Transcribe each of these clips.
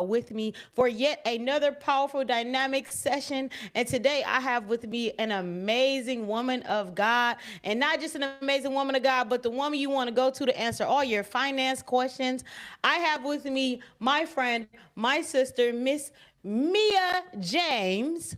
with me for yet another powerful dynamic session. And today I have with me an amazing woman of God, and not just an amazing woman of God, but the woman you want to go to answer all your finance questions. I have with me my friend, my sister, Miss Mia James.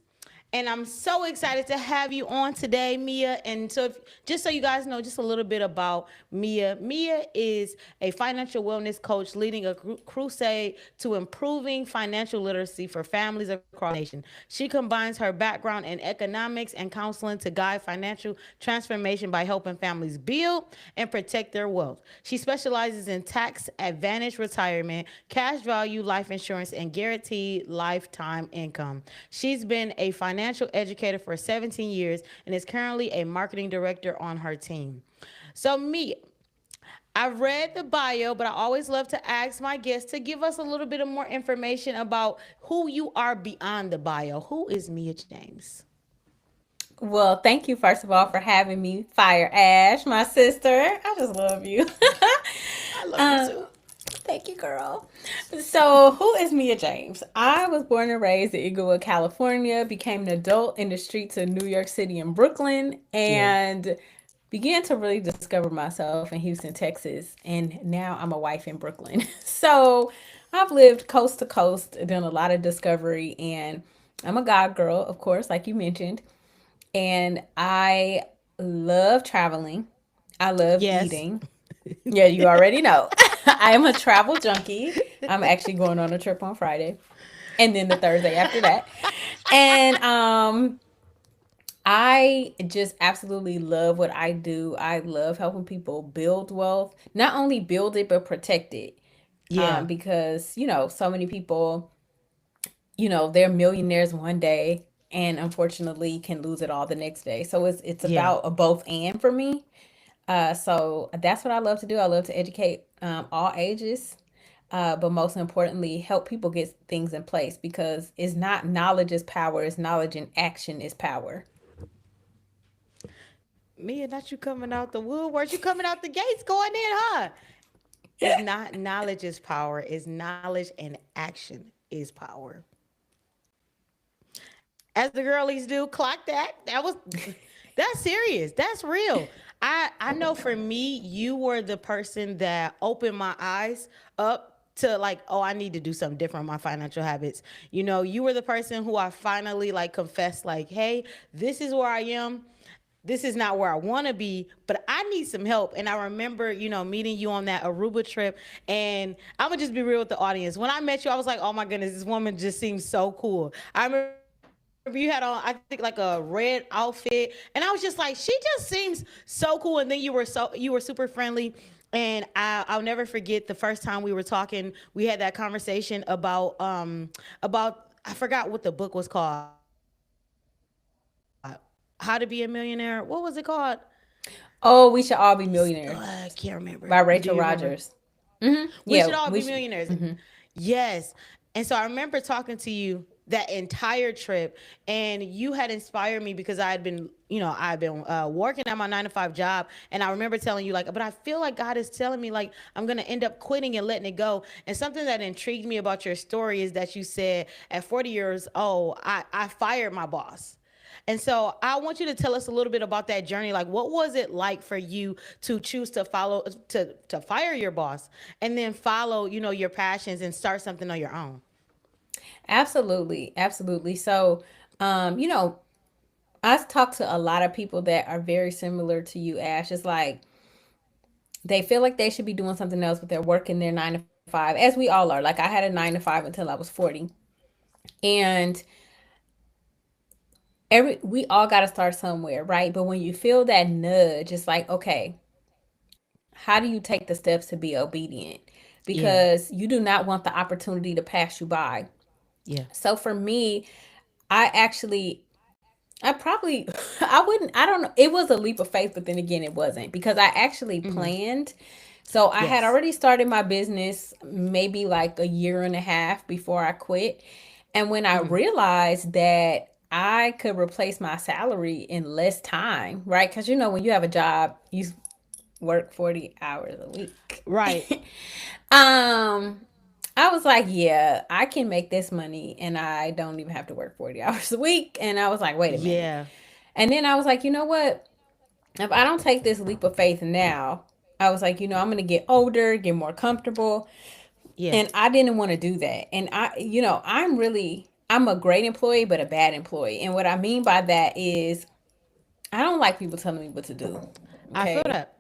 And I'm so excited to have you on today, Mia. And so, just so you guys know, just a little bit about Mia. Mia is a financial wellness coach leading a crusade to improving financial literacy for families across the nation. She combines her background in economics and counseling to guide financial transformation by helping families build and protect their wealth. She specializes in tax advantage retirement, cash value life insurance, and guaranteed lifetime income. She's been a financial educator for 17 years and is currently a marketing director on her team. So, Mia, I've read the bio, but I always love to ask my guests to give us a little bit of more information about who you are beyond the bio. Who is Mia James? Well, thank you first of all for having me, Fire Ash, my sister. I just love you. I love you uh, too. Thank you, girl. So, who is Mia James? I was born and raised in Inglewood, California, became an adult in the streets of New York City and Brooklyn, Yeah. and began to really discover myself in Houston, Texas. And now I'm a wife in Brooklyn. So, I've lived coast to coast, done a lot of discovery, and I'm a God girl, of course, like you mentioned. And I love traveling. I love Yes. eating. Yeah, you already know. I am a travel junkie. I'm actually going on a trip on Friday and then the Thursday after that. And I just absolutely love what I do. I love helping people build wealth, not only build it but protect it. Yeah. Because, so many people, they're millionaires one day and unfortunately can lose it all the next day. So it's Yeah. about a both and for me. So that's what I love to do. I love to educate all ages, but most importantly, help people get things in place because it's not knowledge is power, it's knowledge and action is power. Mia, not you coming out the woodworks. You coming out the gates going in, huh? It's not knowledge is power. It's knowledge and action is power. As the girlies do, clock that. That's serious. That's real. I know for me, you were the person that opened my eyes up to like, oh, I need to do something different with my financial habits. You were the person who I finally like confessed, like, hey, this is where I am. This is not where I want to be, but I need some help. And I remember, meeting you on that Aruba trip. And I'm gonna just be real with the audience. When I met you, I was like, oh my goodness, this woman just seems so cool. I remember you had on, I think, like a red outfit, and I was just like, she just seems so cool. And then you were super friendly. And I'll never forget the first time we were talking. We had that conversation about I forgot what the book was called. How to Be a Millionaire. What was it called? Oh, we should all be I can't millionaires remember. Do you by remember? Rachel Rogers. We should all be Yeah, we should. millionaires. Yes. And so I remember talking to you that entire trip, and you had inspired me because I've been working at my 9 to 5 job, and I remember telling you like, but I feel like God is telling me like I'm gonna end up quitting and letting it go. And something that intrigued me about your story is that you said at 40 years old, I fired my boss. And so I want you to tell us a little bit about that journey. Like, what was it like for you to choose to follow, to fire your boss and then follow, your passions and start something on your own? Absolutely, absolutely. So, um, you know, I talk to a lot of people that are very similar to you, Ash. It's like they feel like they should be doing something else, but they're working their 9 to 5, as we all are. Like I had a 9 to 5 until I was 40. And we all got to start somewhere, right? But when you feel that nudge, it's like, okay, how do you take the steps to be obedient? Yeah. Because you do not want the opportunity to pass you by. Yeah. So for me, I actually I probably I wouldn't I don't know. It was a leap of faith, but then again it wasn't because I actually Mm-hmm. planned. So I had Yes. already started my business maybe like a year and a half before I quit. And when I Mm-hmm. realized that I could replace my salary in less time, right? Because when you have a job, you work 40 hours a week. Right. um I was like, yeah, I can make this money and I don't even have to work 40 hours a week. And I was like, wait a minute. Yeah. And then I was like, you know what? If I don't take this leap of faith now, I was like, I'm going to get older, get more comfortable. Yeah. And I didn't want to do that. And I'm a great employee, but a bad employee. And what I mean by that is I don't like people telling me what to do. I feel Okay. that.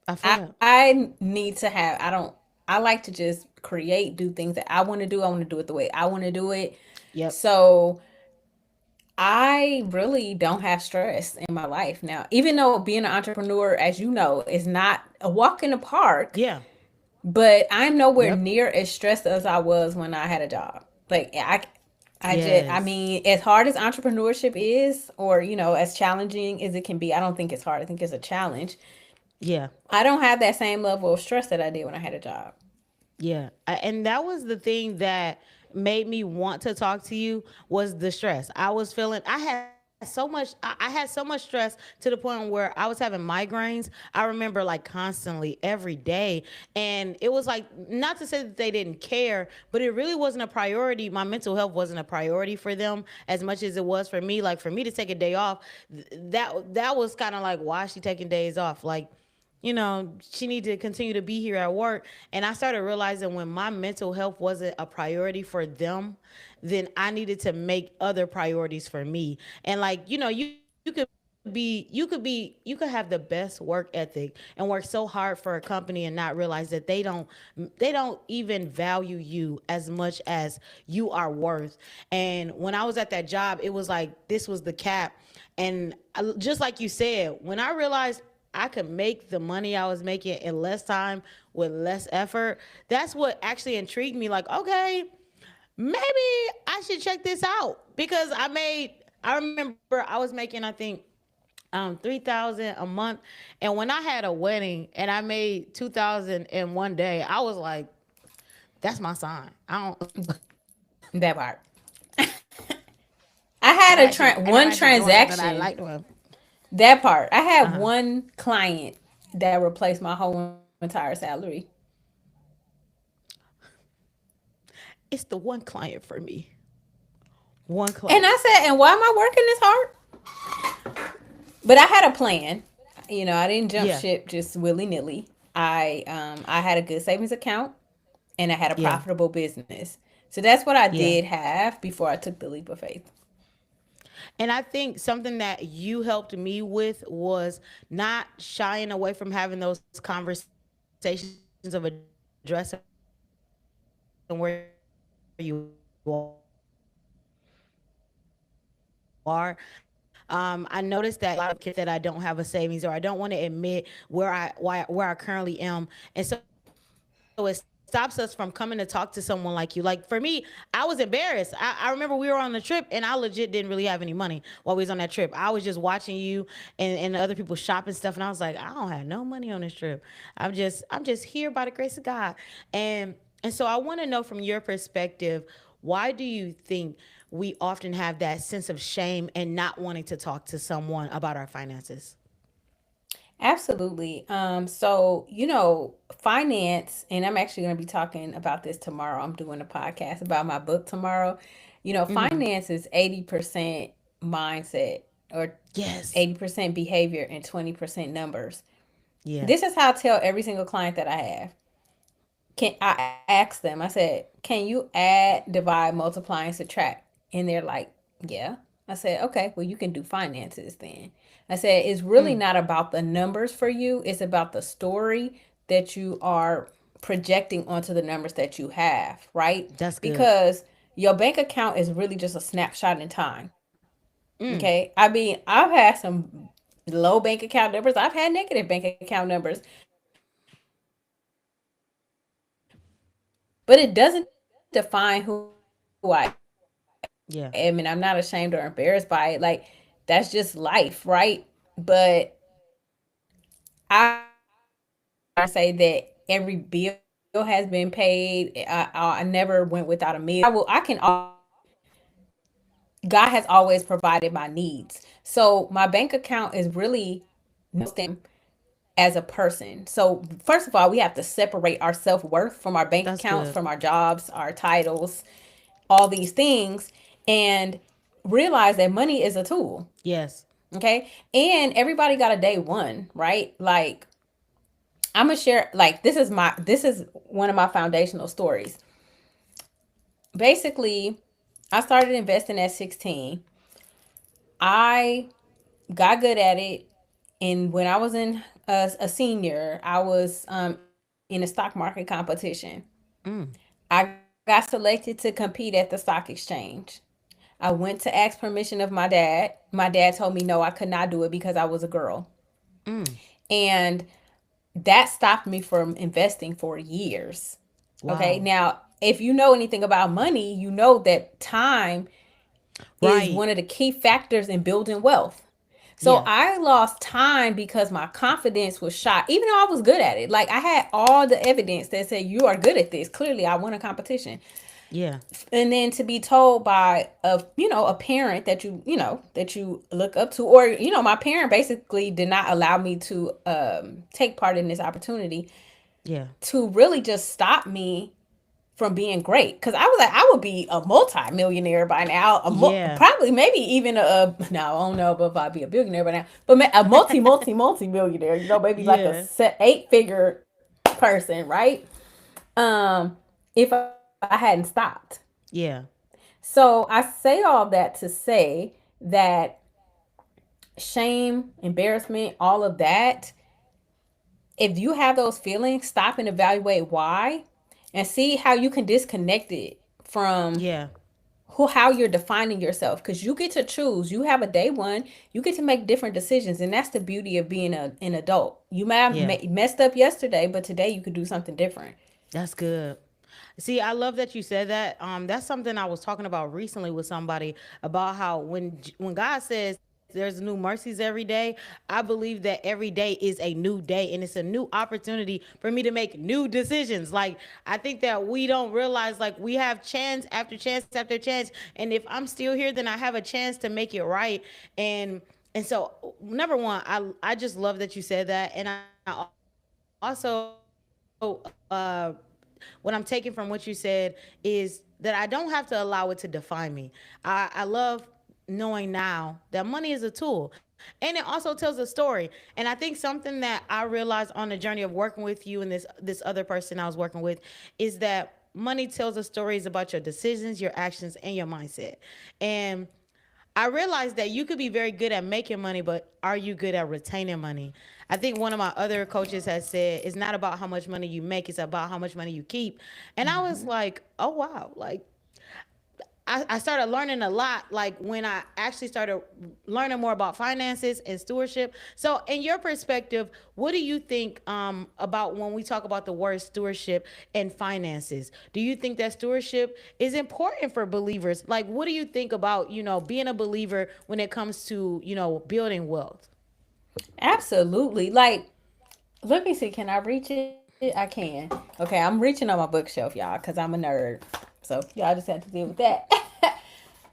I feel that. I need to have, I like to just create, do things that I want to do. I want to do it the way I want to do it. Yep. So I really don't have stress in my life now. Even though being an entrepreneur, as you know, is not a walk in the park, Yeah. but I'm nowhere Yep. near as stressed as I was when I had a job. Like I Yes. mean, as hard as entrepreneurship is, or as challenging as it can be, I don't think it's hard. I think it's a challenge. Yeah. I don't have that same level of stress that I did when I had a job. Yeah. And that was the thing that made me want to talk to you was the stress. I was feeling I had so much stress to the point where I was having migraines. I remember like constantly every day. And it was like not to say that they didn't care, but it really wasn't a priority. My mental health wasn't a priority for them as much as it was for me. Like for me to take a day off, that was kind of like why is she taking days off? Like she needed to continue to be here at work. And I started realizing when my mental health wasn't a priority for them, then I needed to make other priorities for me. And like, you could have the best work ethic and work so hard for a company and not realize that they don't even value you as much as you are worth. And when I was at that job, it was like this was the cap. And just like you said, when I realized I could make the money I was making in less time with less effort, that's what actually intrigued me. Like, okay, maybe I should check this out because I remember I was making, I think, 3,000 a month. And when I had a wedding and I made 2,000 in one day, I was like, that's my sign. I don't, That part. I and I'm had actually doing one something that I like transaction. doing. That part. I had Uh-huh. one client that replaced my whole entire salary. It's the one client for me. One And I client. said, and why am I working this hard? But I had a plan. I didn't jump Yeah. ship just willy nilly. I had a good savings account and I had a Yeah. profitable business. So that's what I Yeah. did have before I took the leap of faith. And I think something that you helped me with was not shying away from having those conversations of addressing where you are. I noticed that a lot of kids that I don't have a savings or I don't want to admit where I currently am. And so it stops us from coming to talk to someone like you. Like for me, I was embarrassed. I remember we were on the trip and I legit didn't really have any money while we was on that trip. I was just watching you and other people shopping stuff and I was just watching you and other people shopping stuff and I was like, I don't have no money on this trip. I'm just here by the grace of God. And so I want to know from your perspective, why do you think we often have that sense of shame and not wanting to talk to someone about our finances? Absolutely. Finance, and I'm actually going to be talking about this tomorrow. I'm doing a podcast about my book tomorrow. Mm-hmm. Finance is 80% mindset or Yes. 80% behavior and 20% numbers. Yeah. This is how I tell every single client that I have. Can I ask them? I said, "Can you add, divide, multiply, and subtract?" And they're like, "Yeah." I said, "Okay, well, you can do finances then." I said, "It's really Mm, not about the numbers for you. It's about the story that you are projecting onto the numbers that you have, right? that's good. Because your bank account is really just a snapshot in time. Mm, Okay. I mean, I've had some low bank account numbers, I've had negative bank account numbers, but it doesn't define who I am. And I'm not ashamed or embarrassed by it. Like, that's just life, right? yeah. But I can say that every bill has been paid. I never went without a meal. I can always say God has always provided my needs. So my bank account is really no stamp. as a person. So, first of all, we have to separate our self worth from our bank That's accounts, good. from our jobs, our titles, all these things, and realize that money is a tool. Yes. Okay. And everybody got a day one, right? Like, I'm gonna share, like, this is one of my foundational stories. Basically, I started investing at 16. I got good at it. And when I was in a senior, I was in a stock market competition. Mm. I got selected to compete at the stock exchange. I went to ask permission of my dad. My dad told me no, I could not do it because I was a girl. Mm. And that stopped me from investing for years. Okay. Wow. Now, if you know anything about money, you know that time is Right. one of the key factors in building wealth. So Yeah. I lost time because my confidence was shot, even though I was good at it. Like, I had all the evidence that said you are good at this. Clearly, I won a competition. Yeah. And then to be told by a parent that that you look up to, or my parent basically did not allow me to take part in this opportunity, Yeah. to really just stop me from being great, because I was like, I would be a multi-millionaire by now, Yeah. probably maybe even a no, I don't know if I'd be a billionaire by now, but a multi millionaire, maybe like a Yeah. eight-figure person, right? If I hadn't stopped. Yeah. So I say all that to say that shame, embarrassment, all of that, if you have those feelings, stop and evaluate why, and see how you can disconnect it from Yeah. how you're defining yourself, because you get to choose. You have a day one. You get to make different decisions, and that's the beauty of being an adult. You may have Yeah. messed up yesterday, but today you could do something different. That's good. See, I love that you said that. That's something I was talking about recently with somebody about how when God says there's new mercies every day, I believe that every day is a new day and it's a new opportunity for me to make new decisions. Like, I think that we don't realize, like, we have chance after chance after chance, and if I'm still here, then I have a chance to make it right. And so, number one, I just love that you said that, and I also what I'm taking from what you said is that I don't have to allow it to define me. I love knowing now that money is a tool, and it also tells a story. And I think something that I realized on the journey of working with you and this other person I was working with is that money tells us stories about your decisions, your actions, and your mindset. And I realized that you could be very good at making money, but are you good at retaining money? I think one of my other coaches has said it's not about how much money you make, it's about how much money you keep. And I was Mm-hmm. like, oh wow, like I started learning a lot, like when I actually started learning more about finances and stewardship. So in your perspective, what do you think about when we talk about the word stewardship and finances? Do you think that stewardship is important for believers? Like, what do you think about, being a believer when it comes to, building wealth? Absolutely. Like, let me see. Can I reach it? I can. Okay, I'm reaching on my bookshelf, y'all, because I'm a nerd. So y'all just have to deal with that.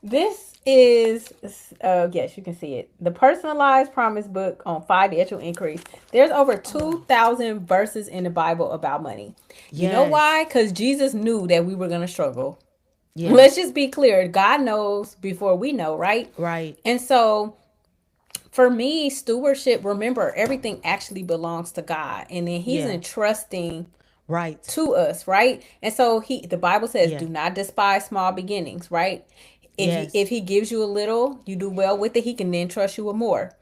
This is, yes, you can see it. The Personalized Promise Book on Financial Increase. There's over Oh, 2,000 verses in the Bible about money. You know yes. why? Because Jesus knew that we were going to struggle. Yeah. Let's just be clear. God knows before we know, right? Right. And so for me, stewardship, remember, everything actually belongs to God. And then He's Yeah. entrusting Right. to us, right? And so the Bible says, Yeah. do not despise small beginnings, right? If Yes. he gives you a little, you do well with it, he can then trust you with more.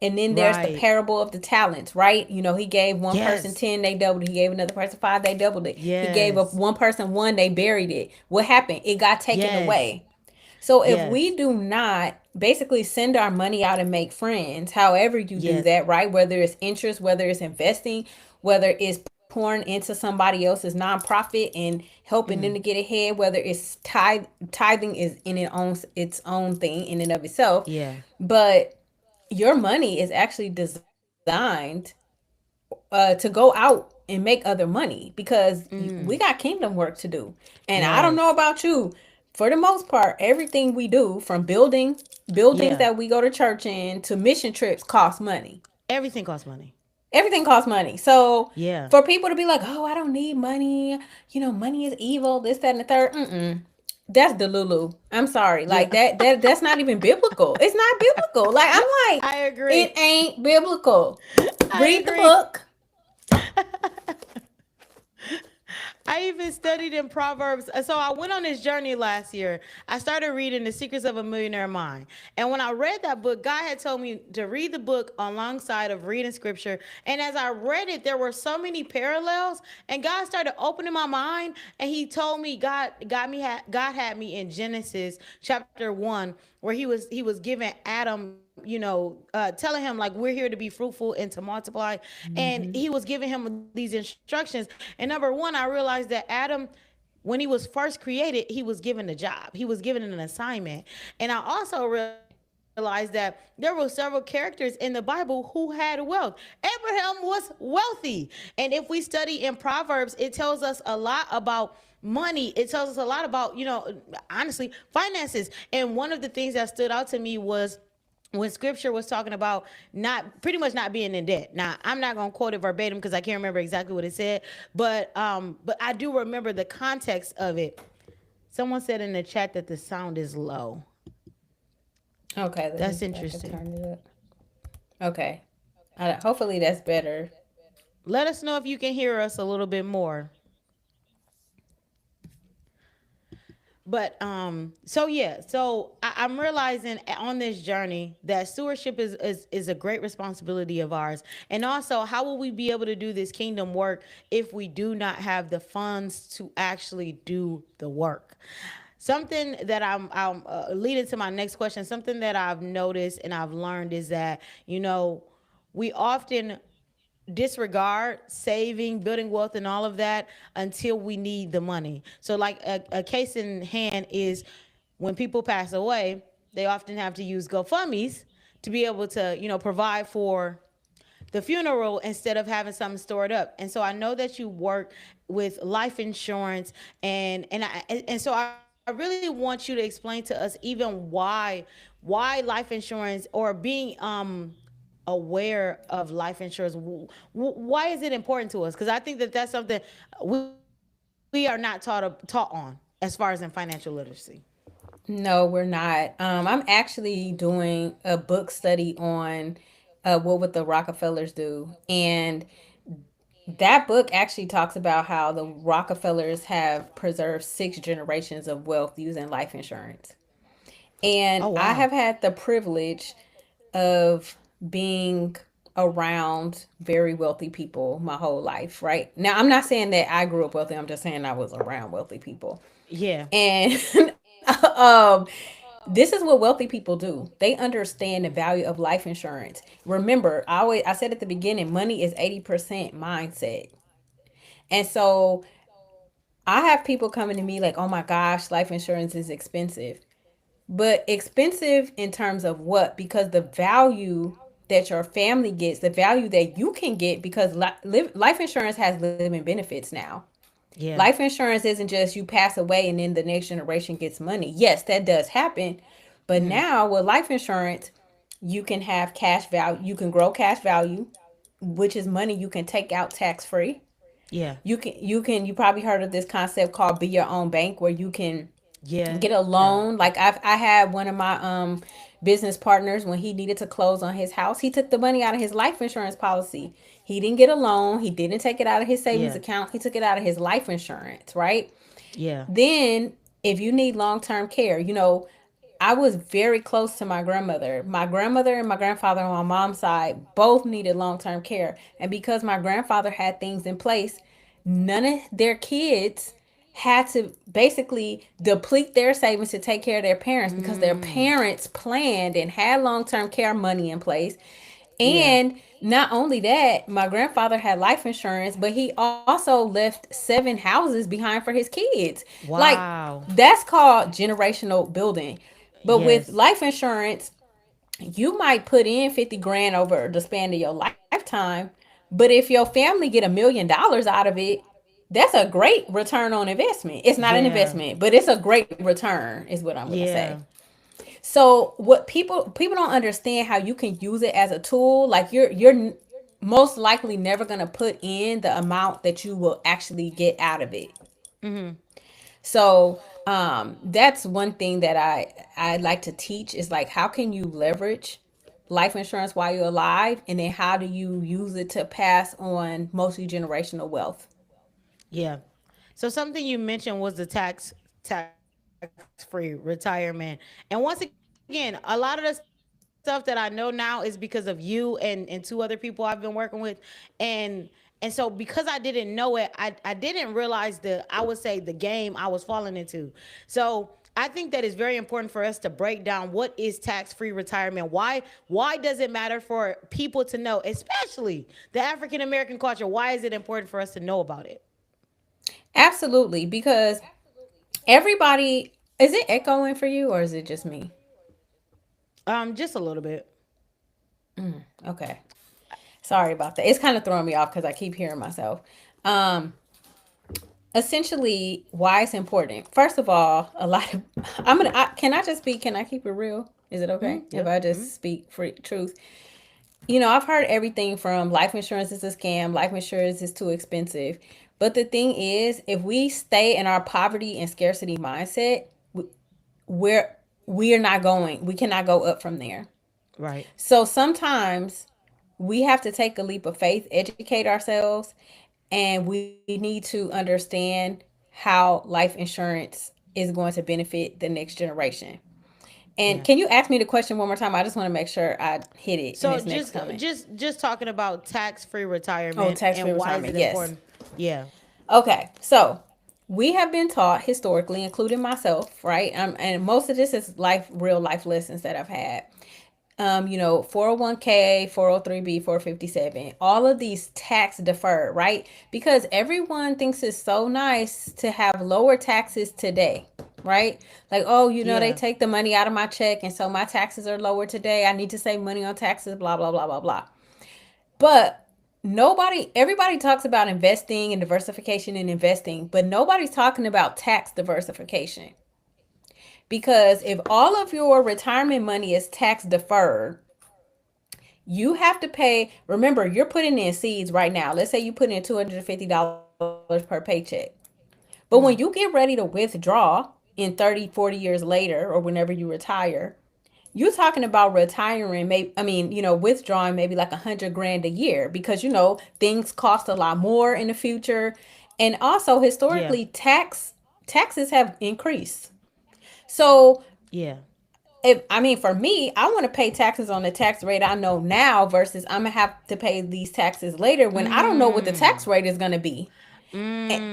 And then there's the Right. parable of the talents, right? He gave one person Yes. 10, they doubled it. He gave another person 5, they doubled it. He gave up Yes. one person 1, they buried it. What happened? It got taken Yes. away. So if we Yes. do not basically send our money out and make friends, however you do Yes. that, right? Whether it's interest, whether it's investing, whether it's pouring into somebody else's nonprofit and helping them to Mm. get ahead, whether it's tithing is in its own thing in and of itself. Yeah. But your money is actually designed to go out and make other money, because we Mm. got kingdom work to do. And I don't know Yes. about you, for the most part, everything we do, from buildings Yeah. that we go to church in to mission trips, costs money. Everything costs money. Everything costs money. So Yeah. for people to be like, oh, I don't need money, money is evil, this, that, and the third. That's Delulu. I'm sorry. Yeah. Like that's not even biblical. It's not biblical. Like I'm like, I agree. it ain't biblical. I Read the agree. book. I even studied in Proverbs. So I went on this journey last year. I started reading The Secrets of a Millionaire Mind. And when I read that book, God had told me to read the book alongside of reading scripture. And as I read it, there were so many parallels. And God started opening my mind. And He told me, God had me in Genesis chapter 1, where he was giving Adam, telling him like we're here to be fruitful and to multiply, and Mm-hmm. he was giving him these instructions. And number one, I realized that Adam, when he was first created, he was given a job, he was given an assignment. And I also realized that there were several characters in the Bible who had wealth. Abraham was wealthy. And if we study in Proverbs, it tells us a lot about money. It tells us a lot about, honestly, finances. And one of the things that stood out to me was when scripture was talking about not pretty much not being in debt. Now, I'm not going to quote it verbatim because I can't remember exactly what it said, but I do remember the context of it. Someone said in the chat that the sound is low. Okay, let me That's see if I can interesting. turn it up. Okay. Hopefully that's better. Let us know if you can hear us a little bit more. But so yeah, so I'm realizing on this journey that stewardship is a great responsibility of ours. And also, how will we be able to do this kingdom work if we do not have the funds to actually do the work? Something that I'm leading to my next question. Something that I've noticed and I've learned is that, we often disregard saving, building wealth, and all of that until we need the money. So, like a case in hand is when people pass away, they often have to use GoFundMe's to be able to, provide for the funeral instead of having something stored up. And so I know that you work with life insurance, and so I really want you to explain to us even why life insurance, or being aware of life insurance. Why is it important to us? Because I think that that's something we are not taught on as far as in financial literacy. No, we're not. I'm actually doing a book study on what would the Rockefellers do, and that book actually talks about how the Rockefellers have preserved 6 generations of wealth using life insurance. Oh And I wow. have had the privilege of being around very wealthy people my whole life, right? Now, I'm not saying that I grew up wealthy, I'm just saying I was around wealthy people. Yeah. And um, this is what wealthy people do. They understand the value of life insurance. Remember, I said at the beginning, money is 80% mindset. And so I have people coming to me like, "Oh my gosh, life insurance is expensive." But expensive in terms of what? Because the value that your family gets, the value that you can get, because life insurance has living benefits now. Yeah. Life insurance isn't just you pass away and then the next generation gets money. Yes, that does happen. But Mm-hmm. now with life insurance, you can have cash value. You can grow cash value, which is money you can take out tax free. Yeah. You probably heard of this concept called be your own bank, where you can Yeah. get a loan. Like I had one of my business partners, when he needed to close on his house, he took the money out of his life insurance policy. He didn't get a loan, he didn't take it out of his savings Yeah. account, he took it out of his life insurance, right? Yeah. Then if you need long-term care, I was very close to my grandmother. My grandmother and my grandfather on my mom's side both needed long-term care. And because my grandfather had things in place, none of their kids had to basically deplete their savings to take care of their parents, because their Mm. parents planned and had long-term care money in place. Yeah. And not only that, my grandfather had life insurance, but he also left 7 houses behind for his kids. Like, Wow. that's called generational building. But with Yes. life insurance, you might put in 50 grand over the span of your lifetime. But if your family get $1 million out of it, that's a great return on investment. It's not an Yeah. investment, but it's a great return, is what I'm gonna say. Yeah. So what people don't understand how you can use it as a tool. Like you're most likely never going to put in the amount that you will actually get out of it. Mm-hmm. So that's one thing that I like to teach is like how can you leverage life insurance while you're alive, and then how do you use it to pass on mostly generational wealth. Yeah. So something you mentioned was the tax free retirement. And once again, a lot of the stuff that I know now is because of you and two other people I've been working with. And so because I didn't know it, I didn't realize I would say the game I was falling into. So I think that it's very important for us to break down what is tax-free retirement. Why does it matter for people to know, especially the African American culture? Why is it important for us to know about it? Absolutely, because everybody, is it echoing for you or is it just me? Just a little bit. Okay. Sorry about that. It's kind of throwing me off because I keep hearing myself. Um, Essentially, why it's important. First of all, a lot of can I just speak? Can I keep it real? Is it okay Mm, if yep. I Mm. just speak free truth? I've heard everything from life insurance is a scam, life insurance is too expensive. But the thing is, if we stay in our poverty and scarcity mindset, we're we are not going. We cannot go up from there. Right. So sometimes we have to take a leap of faith, educate ourselves, and we need to understand how life insurance is going to benefit the next generation. And Yeah. can you ask me the question one more time? I just want to make sure I hit it in So this next comment. just talking about tax-free Oh, retirement tax free and why is retirement. it Yes. important? Yeah. Okay. So we have been taught historically, including myself, right? And most of this is real life lessons that I've had. 401k, 403b, 457, all of these tax deferred, right? Because everyone thinks it's so nice to have lower taxes today, right? Like, oh, they Yeah. take the money out of my check and so my taxes are lower today. I need to save money on taxes, blah, blah, blah, blah, blah. But everybody talks about investing and diversification and investing, but nobody's talking about tax diversification. Because if all of your retirement money is tax deferred, you have to pay. Remember, you're putting in seeds right now. Let's say you put in $250 per paycheck. But when you get ready to withdraw in 30, 40 years later, or whenever you retire, you're talking about retiring, maybe, withdrawing maybe like 100 grand a year because, things cost a lot more in the future. And also Yeah. historically, taxes have increased. So Yeah. for me, I want to pay taxes on the tax rate I know now versus I'm gonna have to pay these taxes later when I don't know what the tax Mm. rate is gonna be.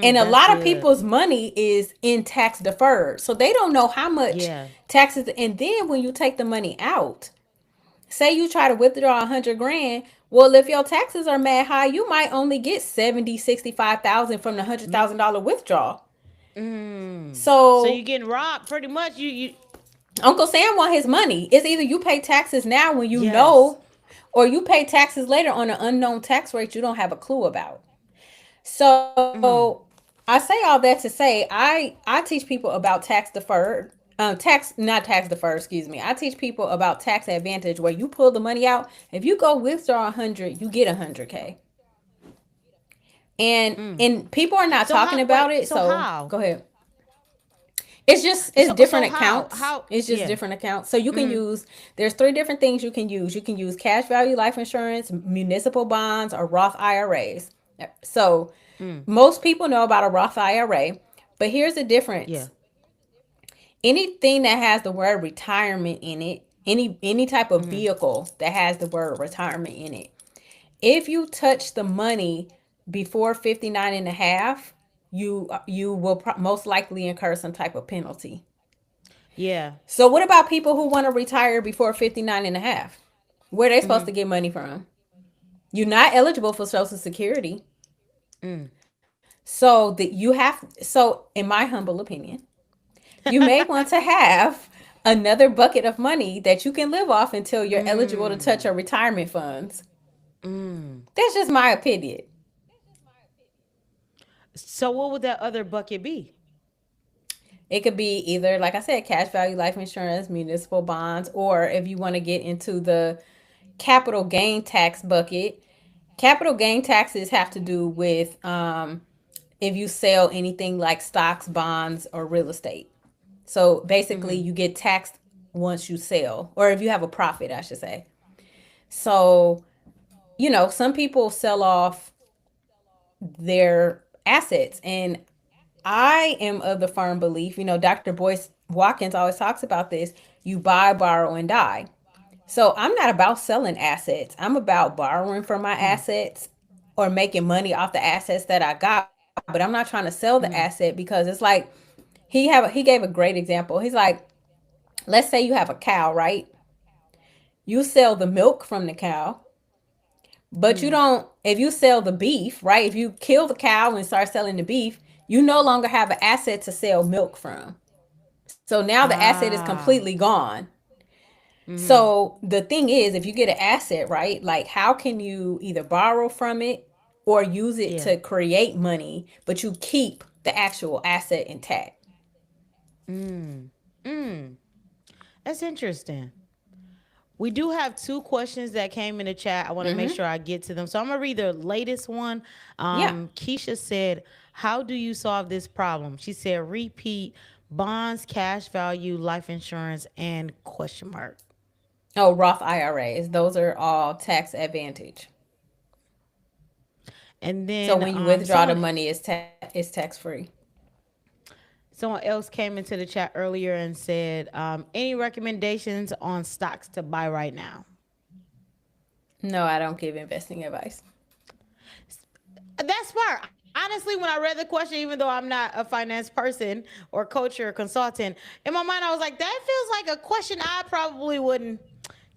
And a That's lot of good. people's money is in tax deferred, so they don't know how much Yeah. taxes. And then when you take the money out, say you try to withdraw 100 grand. Well, if your taxes are mad high, you might only get 70, 65,000 from the $100,000 withdrawal. So you're So getting robbed pretty much. You Uncle Sam want his money. It's either you pay taxes now when you yes. know, or you pay taxes later on an unknown tax rate you don't have a clue about. So I say all that to say I teach people about tax deferred. Tax not tax deferred, excuse me. I teach people about tax advantage where you pull the money out. If you go withdraw 100, you get 100K. And people are not So how? talking Wait. about it. So So how? go ahead. It's So different how? accounts. How? It's just Yeah. different accounts. So you can use there's three different things you can use. You can use cash value life insurance, municipal bonds, or Roth IRAs. So most people know about a Roth IRA, but here's the Yeah. difference. Anything that has the word retirement in it, any type of vehicle that has the word retirement in it, if you touch the money before 59 and a half, you will most likely incur some type of penalty. Yeah. So what about people who want to retire before 59 and a half? Where are they supposed to get money from? You're not eligible for Social Security. So that you have so in my humble opinion, you may want to have another bucket of money that you can live off until you're eligible to touch your retirement funds. That's just my opinion. So what would that other bucket be? It could be either, like I said, cash value life insurance, municipal bonds, or if you want to get into the capital gain tax bucket, capital gain taxes have to do with if you sell anything like stocks, bonds, or real estate. So basically, Mm-hmm. you get taxed once you sell, or if you have a profit, I should say. So, some people sell off their assets. And I am of the firm belief, Dr. Boyce Watkins always talks about this: you buy, borrow, and die. So I'm not about selling assets. I'm about borrowing from my assets or making money off the assets that I got. But I'm not trying to sell the asset because it's like he gave a great example. He's like, let's say you have a cow, right? You sell the milk from the cow, but you Mm. don't. If you sell the beef, right? If you kill the cow and start selling the beef, you no longer have an asset to sell milk from. So now the asset is completely Ah. gone. Mm-hmm. So the thing is, if you get an asset, right, like how can you either borrow from it or use it Yeah. to create money, but you keep the actual asset intact? Mm. Mm. That's interesting. We do have two questions that came in the chat. I want to make Mm-hmm. sure I get to them. So I'm gonna read the latest one. Yeah. Keisha said, "How do you solve this problem?" She said, "Repeat bonds, cash value, life insurance, and question mark." Oh, Roth IRAs. Those are all tax advantage. And So then when you withdraw the money, it's tax free. someone else came into the chat earlier and said, "Any recommendations on stocks to buy right now?" No, I don't give investing advice. That's smart. Honestly, when I read the question, even though I'm not a finance person or coach or consultant, in my mind I was like, that feels like a question I probably wouldn't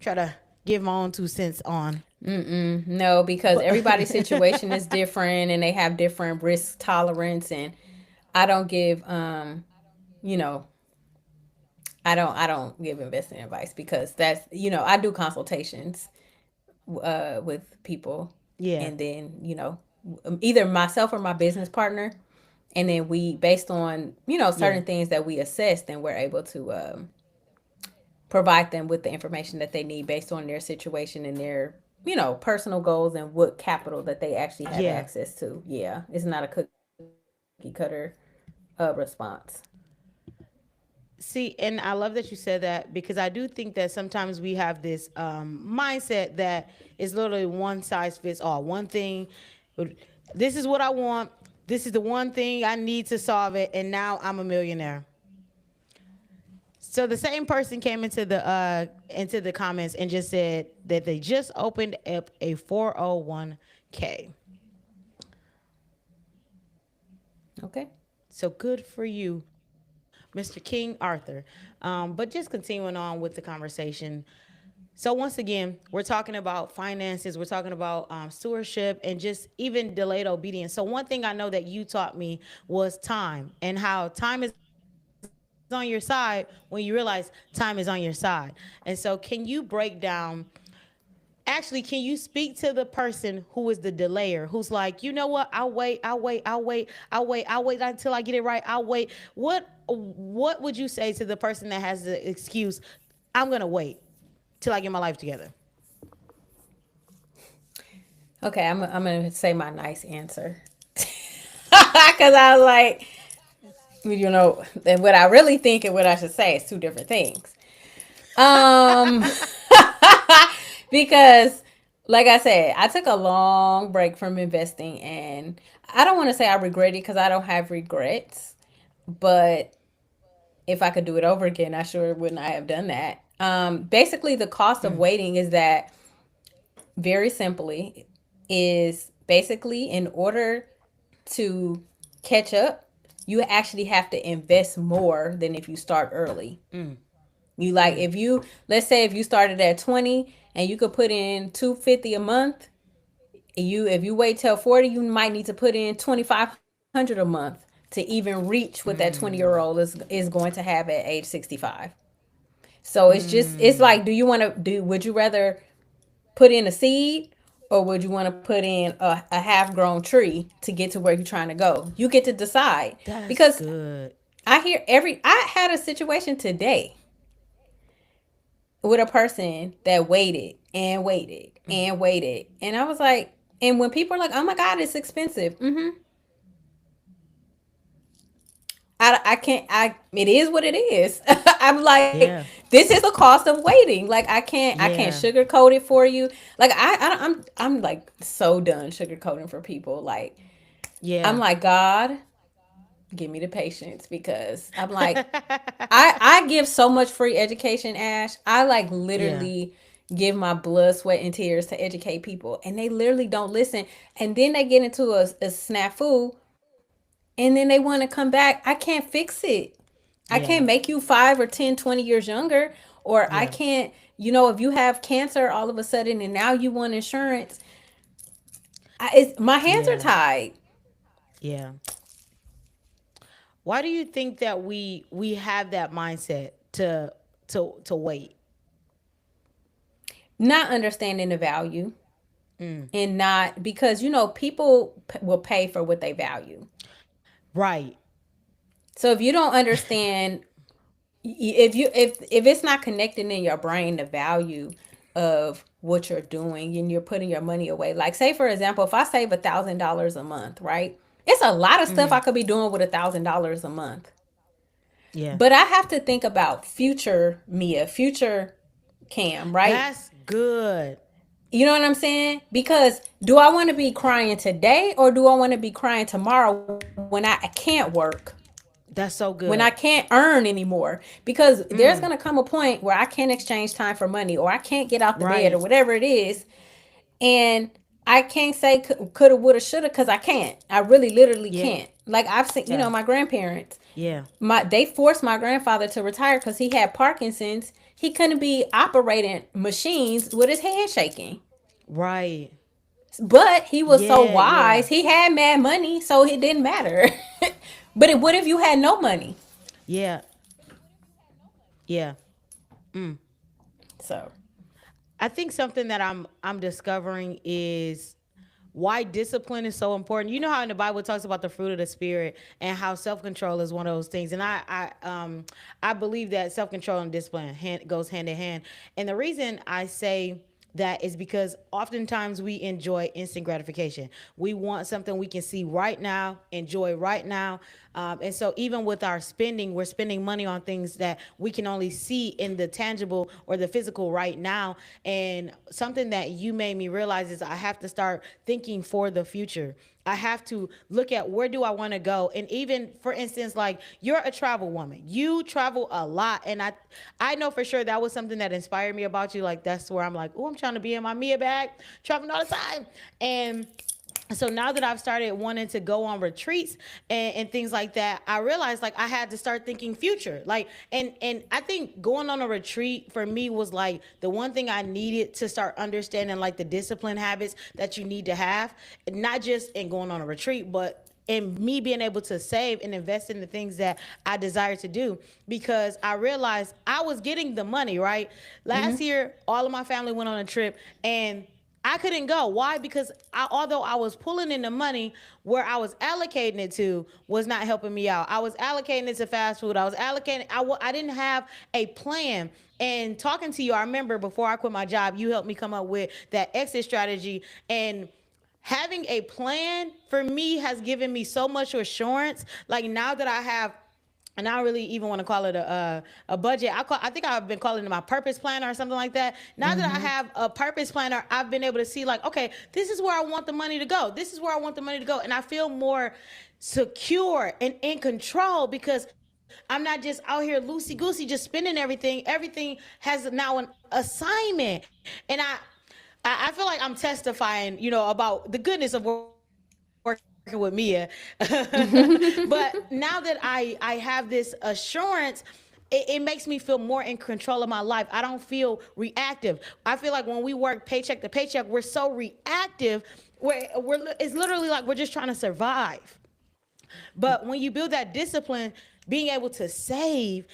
try to give my own 2 cents on. No, because But everybody's situation is different and they have different risk tolerance, and I don't give you know, I don't give investing advice because that's, I do consultations with people, yeah, and then, either myself or my business partner, and then we, based on, yeah, certain things that we assess, then we're able to provide them with the information that they need based on their situation and their, personal goals and what capital that they actually have yeah. access to. Yeah, it's not a cookie cutter response. See, and I love that you said that because I do think that sometimes we have this mindset that is literally one size fits all. One thing, this is what I want. This is the one thing I need to solve it, and now I'm a millionaire. So the same person came into the comments and just said that they just opened up a 401k. Okay. So good for you, Mr. King Arthur. But just continuing on with the conversation. So once again, we're talking about finances. We're talking about stewardship and just even delayed obedience. So one thing I know that you taught me was time and how time is on your side when you realize time is on your side. And so can you break down actually, can you speak to the person who is the delayer, who's like, you know what, I'll wait until I get it right, I'll wait. What would you say to the person that has the excuse, I'm gonna wait till I get my life together? Okay, I'm gonna say my nice answer because I was like, what I really think and what I should say is two different things. Um, because, like I said, I took a long break from investing, and I don't want to say I regret it because I don't have regrets. But if I could do it over again, I sure would not have done that. Basically, the cost of waiting is that, very simply, is basically in order to catch up, you actually have to invest more than if you start early. You like, if you, let's say if you started at 20 and you could put in 250 a month, if you wait till 40, you might need to put in 2500 a month to even reach what that 20-year-old is going to have at age 65. So it's like, do you want to do, would you rather put in a seed, or would you want to put in a half grown tree to get to where you're trying to go? You get to decide. That's Because good. I had a situation today with a person that waited and waited and waited. And I was like, And when people are like, "Oh my God, it's expensive," I can't. It is what it is. I'm like, Yeah. this is the cost of waiting. Like I can't Yeah. sugarcoat it for you. Like I'm like so done sugarcoating for people. Like I'm Yeah. like, God, give me the patience, because I'm like, I give so much free education, Ash. I like Yeah. literally give my blood, sweat, and tears to educate people, and they literally don't listen. And then they get into a snafu, and then they want to come back. I can't fix it. I can't Yeah. make you 5 or 10, 20 years younger. Or I Yeah. can't, if you have cancer all of a sudden and now you want insurance, my hands are Yeah. tied. Yeah. Why do you think that we have that mindset to wait? Not understanding the value, Mm. and not because, people will pay for what they value. Right. So if you don't understand, if it's not connecting in your brain the value of what you're doing, and you're putting your money away, like say for example, if I save $1,000 a month, right, it's a lot of stuff Mm-hmm. I could be doing with $1,000 a month. Yeah. But I have to think about future Mia, future Cam, right? That's good. You know what I'm saying? Because do I want to be crying today, or do I want to be crying tomorrow when I can't work, That's so when I good. can't earn anymore? Because there's going Mm. to come a point where I can't exchange time for money, or I can't get out the bed, or Right. whatever it is. And I can't say coulda, woulda, shoulda, because I can't. I really literally Yeah. can't. Like I've seen, my grandparents, Yeah. they forced my grandfather to retire because he had Parkinson's. He couldn't be operating machines with his head shaking. Right. But he was so Yeah. Yeah. wise. He had mad money, so it didn't matter. What if you had no money? Yeah. Yeah. Mm. So, I think something that I'm discovering is why discipline is so important. You know how in the Bible it talks about the fruit of the spirit and how self-control is one of those things. And I believe that self-control and discipline goes hand in hand. And the reason I say that is because oftentimes we enjoy instant gratification. We want something we can see right now, enjoy right now. And so, even with our spending, we're spending money on things that we can only see in the tangible or the physical right now. And something that you made me realize is I have to start thinking for the future. I have to look at where do I want to go. And even for instance, like you're a travel woman. You travel a lot. And I know for sure that was something that inspired me about you. Like that's where I'm like, oh, I'm trying to be in my Mia bag, traveling all the time. And so now that I've started wanting to go on retreats and things like that, I realized like I had to start thinking future. Like and I think going on a retreat for me was like the one thing I needed to start understanding like the discipline habits that you need to have, not just in going on a retreat, but and me being able to save and invest in the things that I desire to do because I realized I was getting the money, right? Last year, all of my family went on a trip and I couldn't go. Why? Because although I was pulling in the money, where I was allocating it to was not helping me out. I was allocating it to fast food. I was allocating. I didn't have a plan. And talking to you, I remember before I quit my job, you helped me come up with that exit strategy. And having a plan for me has given me so much assurance. Like now that I have, and I don't really even want to call it a budget. I think I've been calling it my purpose planner or something like that. Now that I have a purpose planner, I've been able to see like, okay, this is where I want the money to go. This is where I want the money to go, and I feel more secure and in control because I'm not just out here loosey goosey just spending everything. Everything has now an assignment, and I feel like I'm testifying, about the goodness of working with Mia. But now that I have this assurance, it makes me feel more in control of my life. I don't feel reactive. I feel like when we work paycheck to paycheck, we're so reactive. It's literally like we're just trying to survive. But when you build that discipline, being able to save,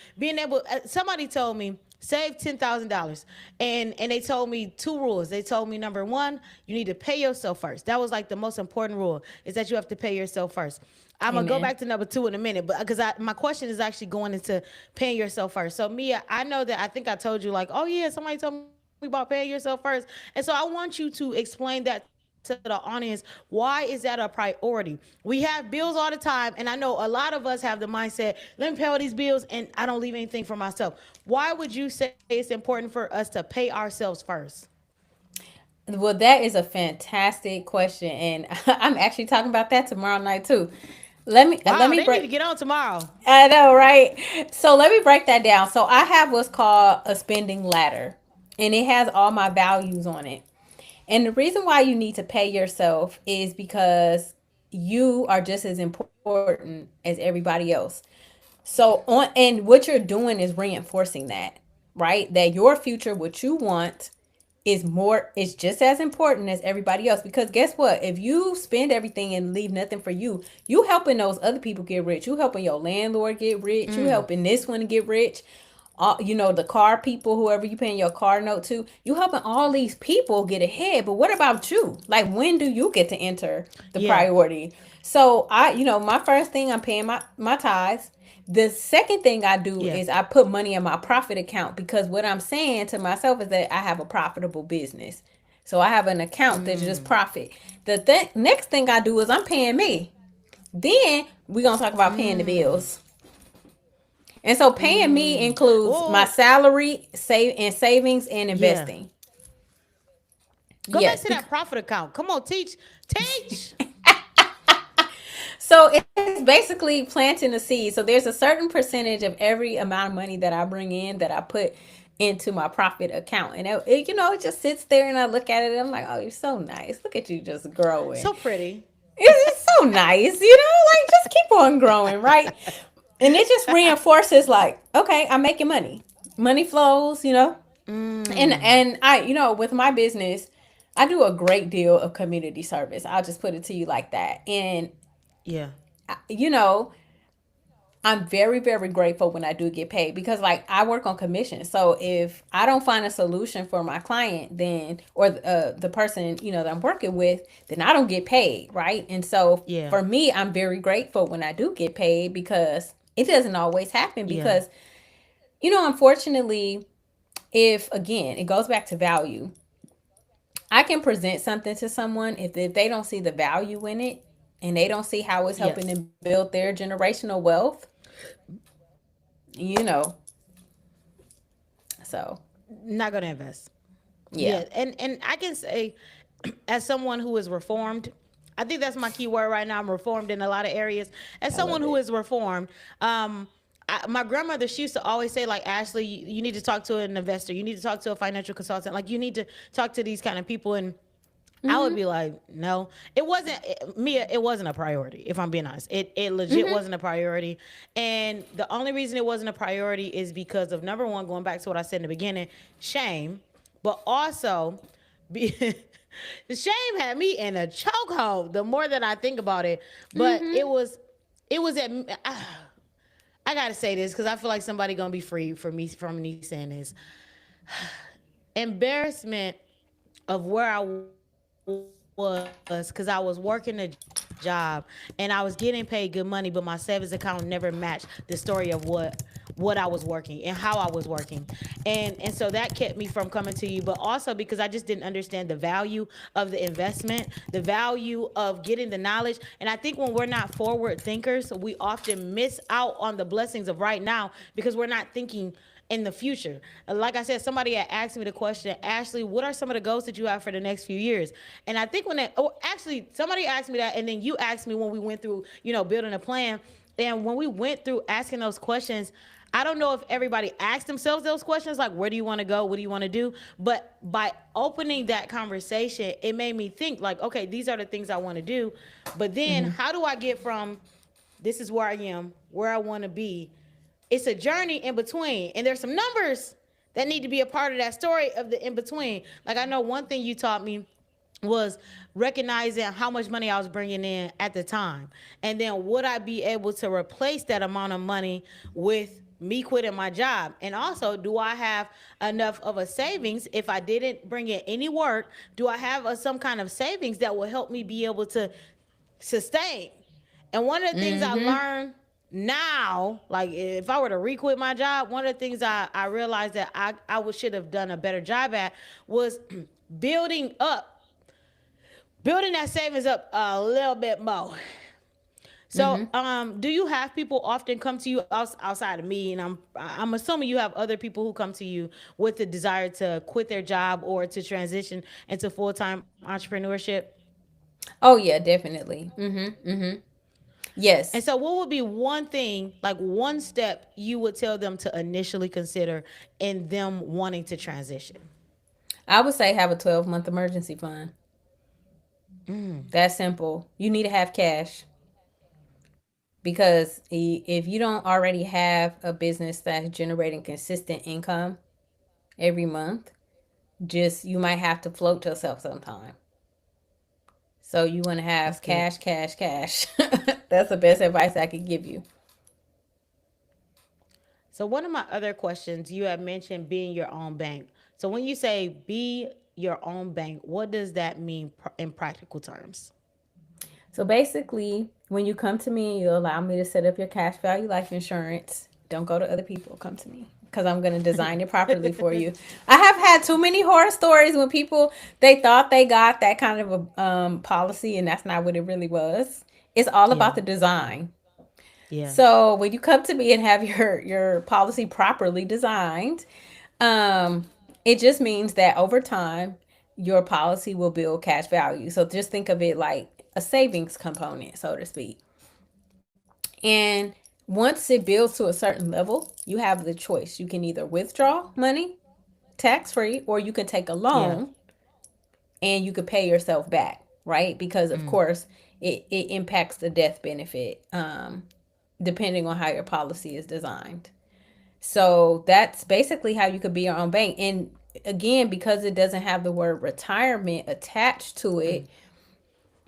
somebody told me save $10,000, and they told me two rules. They told me number one, you need to pay yourself first. That was like the most important rule is that you have to pay yourself first. I'm gonna go amen. back to number two in a minute, but because my question is actually going into paying yourself first. So Mia, I know that I think I told you like, oh yeah, somebody told me about paying yourself first, and so I want you to explain that to me to the audience, why is that a priority? We have bills all the time, and I know a lot of us have the mindset, let me pay all these bills and I don't leave anything for myself. Why would you say it's important for us to pay ourselves first? Well, that is a fantastic question, and I'm actually talking about that tomorrow night too. Let Wow, me they need break. to get on tomorrow. I know, right? So let me break that down. So I have what's called a spending ladder, and it has all my values on it. And the reason why you need to pay yourself is because you are just as important as everybody else. And what you're doing is reinforcing that, right? That your future, what you want, is just as important as everybody else. Because guess what? If you spend everything and leave nothing for you helping those other people get rich. You helping your landlord get rich. You helping this one get rich. The car people, whoever you paying your car note to, you helping all these people get ahead. But what about you? Like, when do you get to enter the Yeah. priority? So my first thing, I'm paying my tithes. The second thing I do Yeah. is I put money in my profit account, because what I'm saying to myself is that I have a profitable business. So I have an account that's just profit. The next thing I do is I'm paying me. Then we're going to talk about paying the bills. And so paying me includes my Oh, salary, savings, and yeah. investing. Go back Yes. to that profit account. Come on, teach. So it's basically planting a seed. So there's a certain percentage of every amount of money that I bring in that I put into my profit account. And it just sits there, and I look at it and I'm like, oh, you're so nice. Look at you just growing. So pretty. It's so nice, like, just keep on growing, right? And it just reinforces, like, okay, I'm making money. Money flows. And I, with my business, I do a great deal of community service. I'll just put it to you like that. And Yeah. you know, I'm very, very grateful when I do get paid, because, like, I work on commission. So if I don't find a solution for my client, then, or the person, that I'm working with, then I don't get paid, right? And so Yeah. for me, I'm very grateful when I do get paid, because it doesn't always happen. Yeah. Because, unfortunately, if, again, it goes back to value, I can present something to someone, if they don't see the value in it, and they don't see how it's helping Yes. them build their generational wealth, you know. So, Not gonna invest. yeah. Yeah. And I can say, as someone who is reformed, I think that's my key word right now. I'm reformed in a lot of areas. As I someone love who it. is reformed, my grandmother, she used to always say, like, Ashley, you need to talk to an investor. You need to talk to a financial consultant. Like, you need to talk to these kind of people. And I would Mhm. be like, no, it wasn't me. It wasn't a priority. If I'm being honest, it legit Mhm. wasn't a priority. And the only reason it wasn't a priority is because of, number one, going back to what I said in the beginning, shame, but also, be, the shame had me in a chokehold. The more that I think about it, but Mhm. it was at. I gotta say this because I feel like somebody gonna be free from me saying this. Embarrassment of where I was because I was working a job and I was getting paid good money, but my savings account never matched the story of what I was working and how I was working. And so that kept me from coming to you, but also because I just didn't understand the value of the investment, the value of getting the knowledge. And I think when we're not forward thinkers, we often miss out on the blessings of right now because we're not thinking in the future. Like I said, somebody had asked me the question, Ashley, what are some of the goals that you have for the next few years? And I think actually somebody asked me that, and then you asked me when we went through, building a plan. And when we went through asking those questions, I don't know if everybody asked themselves those questions, like, where do you want to go? What do you want to do? But by opening that conversation, it made me think, like, okay, these are the things I want to do. But then Mhm. how do I get from this is where I am, where I want to be? It's a journey in between, and there's some numbers that need to be a part of that story of the in between. Like, I know one thing you taught me was recognizing how much money I was bringing in at the time, and then would I be able to replace that amount of money with me quitting my job? And also, do I have enough of a savings if I didn't bring in any work? Do I have some kind of savings that will help me be able to sustain? And one of the things I Mhm. learned now, like, if I were to requit my job, one of the things I realized that should have done a better job at was building up building that savings up a little bit more. So, Mm-hmm. do you have people often come to you outside of me? And I'm assuming you have other people who come to you with the desire to quit their job or to transition into full time entrepreneurship. Oh yeah, definitely. Mm-hmm. Mm-hmm. And Yes. so, what would be one thing, like one step, you would tell them to initially consider in them wanting to transition? I would say have a 12-month emergency fund. That's simple. You need to have cash because if you don't already have a business that's generating consistent income every month, just you might have to float yourself sometime. So you want to That's have good. cash, cash, cash. That's the best advice I could give you. So, one of my other questions, you have mentioned being your own bank. So, when you say be your own bank, what does that mean in practical terms? So basically, when you come to me, you allow me to set up your cash value life insurance. Don't go to other people. Come to me because I'm going to design it properly for you. I have had too many horror stories when people they thought they got that kind of a policy and that's not what it really was. It's all Yeah. about the design. Yeah. So when you come to me and have your policy properly designed, it just means that over time your policy will build cash value. So just think of it like a savings component, so to speak. And once it builds to a certain level, you have the choice. You can either withdraw money tax free or you can take a Yeah. loan and you could pay yourself back, right? Because of course it impacts the death benefit, depending on how your policy is designed. So that's basically how you could be your own bank. And again, because it doesn't have the word retirement attached to it,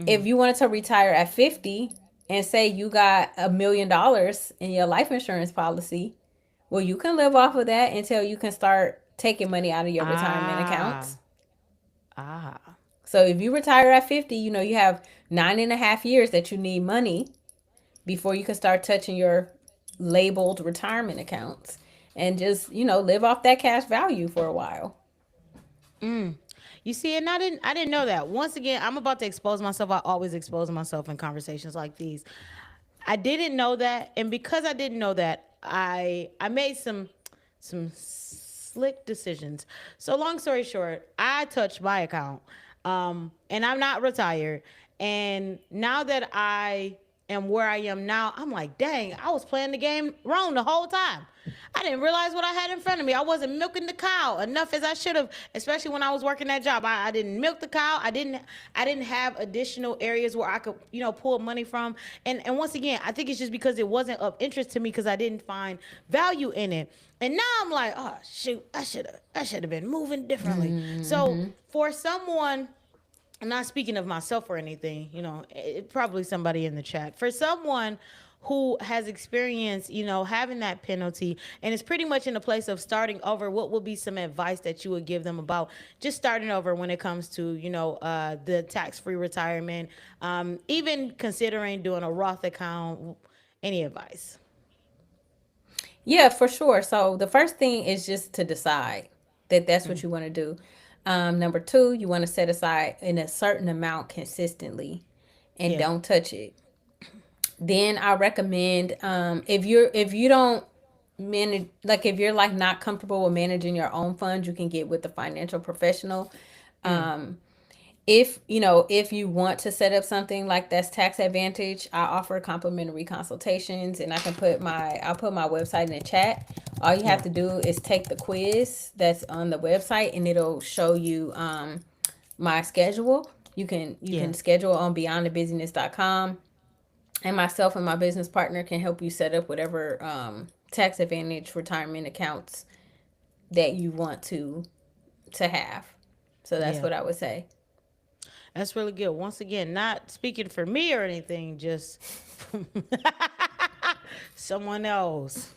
if you wanted to retire at 50 and say you got $1 million in your life insurance policy, well, you can live off of that until you can start taking money out of your retirement Ah. accounts. Ah. So if you retire at 50, you have 9.5 years that you need money before you can start touching your labeled retirement accounts and just, live off that cash value for a while. You see, and I didn't know that. Once again, I'm about to expose myself. I always expose myself in conversations like these. I didn't know that, and because I didn't know that, I made some slick decisions. So long story short, I touched my account, and I'm not retired. And now that I am where I am now, I'm like, dang, I was playing the game wrong the whole time. I didn't realize what I had in front of me. I wasn't milking the cow enough as I should have, especially when I was working that job. I didn't milk the cow. I didn't have additional areas where I could, pull money from. And once again, I think it's just because it wasn't of interest to me because I didn't find value in it. And now I'm like, oh shoot, I should have been moving differently. So Mm-hmm. for someone, I'm not speaking of myself or anything, probably somebody in the chat. For someone who has experienced, having that penalty and is pretty much in a place of starting over, what would be some advice that you would give them about just starting over when it comes to, the tax-free retirement, even considering doing a Roth account? Any advice? Yeah, for sure. So the first thing is just to decide that that's what you want to do. Number two, you want to set aside in a certain amount consistently and Yeah. don't touch it. Then I recommend, if you don't manage, like if you're like not comfortable with managing your own funds, you can get with the financial professional. If you want to set up something like that's tax advantage, I offer complimentary consultations, and I'll put my website in the chat. All you have Yeah. to do is take the quiz that's on the website and it'll show you my schedule. You can Yeah. schedule on beyondthebusiness.com, and myself and my business partner can help you set up whatever tax advantage retirement accounts that you want to have. So that's Yeah. what I would say. That's really good. Once again, not speaking for me or anything, just someone else.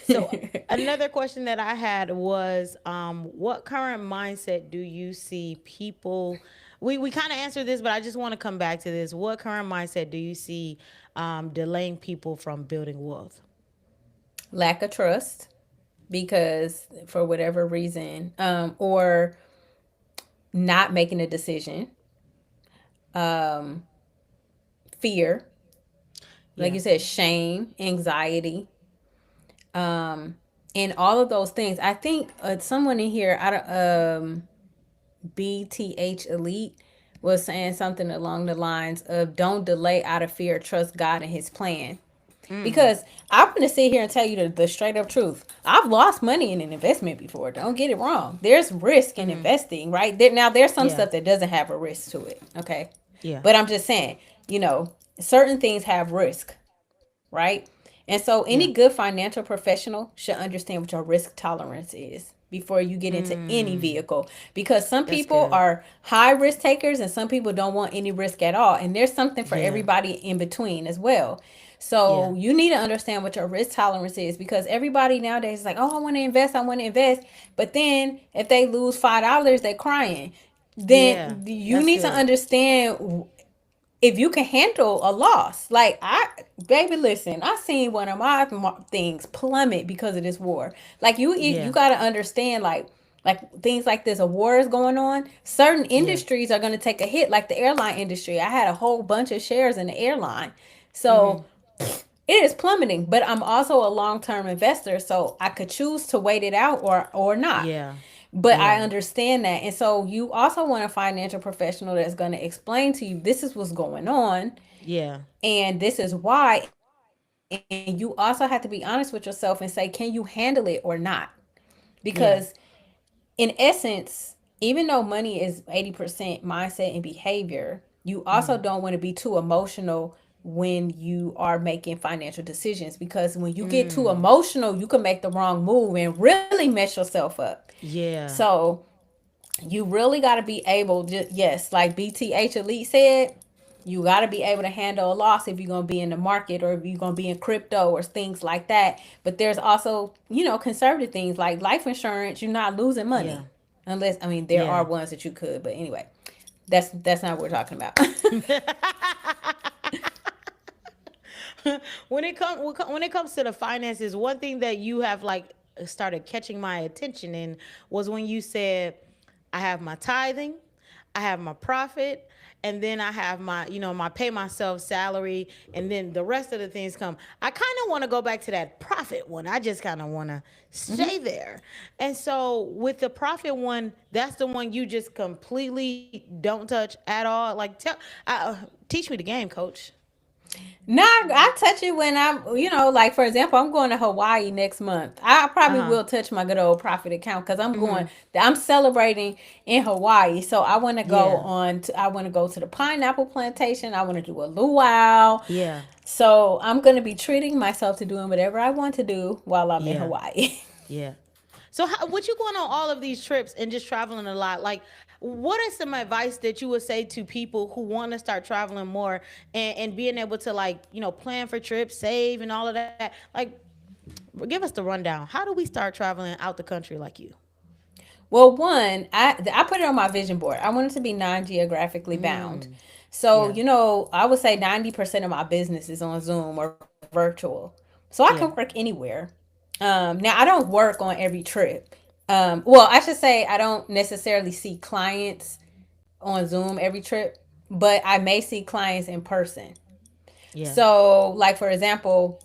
So another question that I had was, what current mindset do you see people? We kind of answered this, but I just want to come back to this. What current mindset do you see delaying people from building wealth? Lack of trust, because for whatever reason, or not making a decision, um, fear, like Yeah. you said, shame, anxiety, um, and all of those things. I think someone in here, I don't, BTH Elite was saying something along the lines of don't delay out of fear, trust God and his plan. Mm. Because I'm going to sit here and tell you the straight up truth. I've lost money in an investment before. Don't get it wrong. There's risk in Mm. investing, right? Now, there's some Yeah. stuff that doesn't have a risk to it. Okay. Yeah. But I'm just saying, certain things have risk, right? And so Yeah. any good financial professional should understand what your risk tolerance is before you get into any Mm. vehicle, because some That's people good. are high risk takers and some people don't want any risk at all, and there's something for Yeah. everybody in between as well. Yeah. So you need to understand what your risk tolerance is, because everybody nowadays is like, oh, I want to invest, but then if they lose $5 they're crying. Yeah. Then you That's need to good. understand if you can handle a loss. Like, baby, listen, I seen one of my things plummet because of this war. Like, you Yeah. got to understand, like things like this, a war is going on, certain Yeah. industries are going to take a hit, like the airline industry. I had a whole bunch of shares in the airline. Mm-hmm. So it is plummeting, but I'm also a long-term investor, so I could choose to wait it out or not. Yeah. But I Yeah. understand that. And so you also want a financial professional that's going to explain to you, this is what's going on Yeah. and this is why. And you also have to be honest with yourself and say, can you handle it or not? Because Yeah. in essence, even though money is 80% mindset and behavior, you also Mm-hmm. don't want to be too emotional when you are making financial decisions, because when you get too Mm. emotional, you can make the wrong move and really mess yourself up. Yeah. So you really got to be able, just, yes, like BTH Elite said, you got to be able to handle a loss if you're going to be in the market or if you're going to be in crypto or things like that. But there's also, conservative things like life insurance. You're not losing Yeah. money unless, I mean, there are Yeah. ones that you could. But anyway, that's not what we're talking about. When it comes to the finances, one thing that you have like started catching my attention in was when you said, I have my tithing, I have my profit, and then I have my, my pay myself salary, and then the rest of the things come. I kind of want to go back to that profit one. I just kind of want to stay there. And so with the profit one, that's the one you just completely don't touch at all. Like, teach me the game, coach. No, I touch it when I'm, like for example, I'm going to Hawaii next month. I probably Uh-huh. will touch my good old profit account because Mm-hmm. I'm celebrating in Hawaii. So I want to go Yeah. on, I want to go to the pineapple plantation. I want to do a luau. Yeah. So I'm going to be treating myself to doing whatever I want to do while I'm in Yeah. Hawaii. Yeah. So what you going on all of these trips and just traveling a lot? Like, what is some advice that you would say to people who want to start traveling more and being able to, like, plan for trips, save and all of that? Like, give us the rundown. How do we start traveling out the country like you? Well, one, I put it on my vision board. I want it to be non-geographically bound. Mm. So, Yeah. I would say 90% of my business is on Zoom or virtual. So I can Yeah. work anywhere. Now, I don't work on every trip. Well, I should say I don't necessarily see clients on Zoom every trip, but I may see clients in person. Yeah. So, like, for example,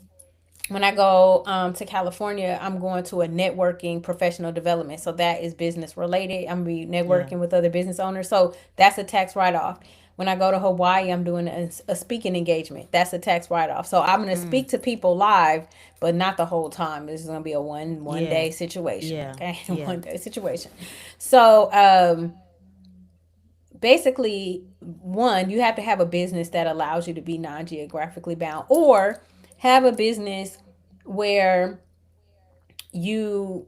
when I go to California, I'm going to a networking professional development. So that is business related. I'm be Yeah. networking with other business owners. So that's a tax write off. When I go to Hawaii, I'm doing a speaking engagement. That's a tax write off. So I'm going to Mm. speak to people live, but not the whole time. This is going to be a one Yeah. day situation. Yeah. Okay, Yeah. 1 day situation. So basically, one, you have to have a business that allows you to be non geographically bound, or have a business where you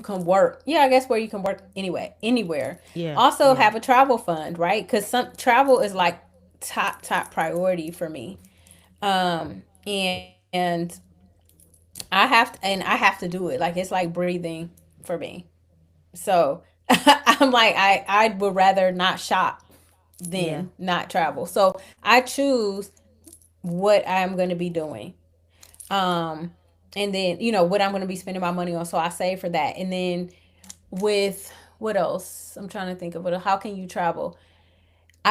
can work, yeah, I guess, where you can work anyway, anywhere. Yeah. Also Yeah. have a travel fund, right? Because some travel is like top priority for me. And I have to do it. Like, it's like breathing for me. So I'm like, I would rather not shop Yeah. than not travel. So I choose what I'm going to be doing. Um, and then, what I'm going to be spending my money on. So I save for that. And then with what else? I'm trying to think of how can you travel?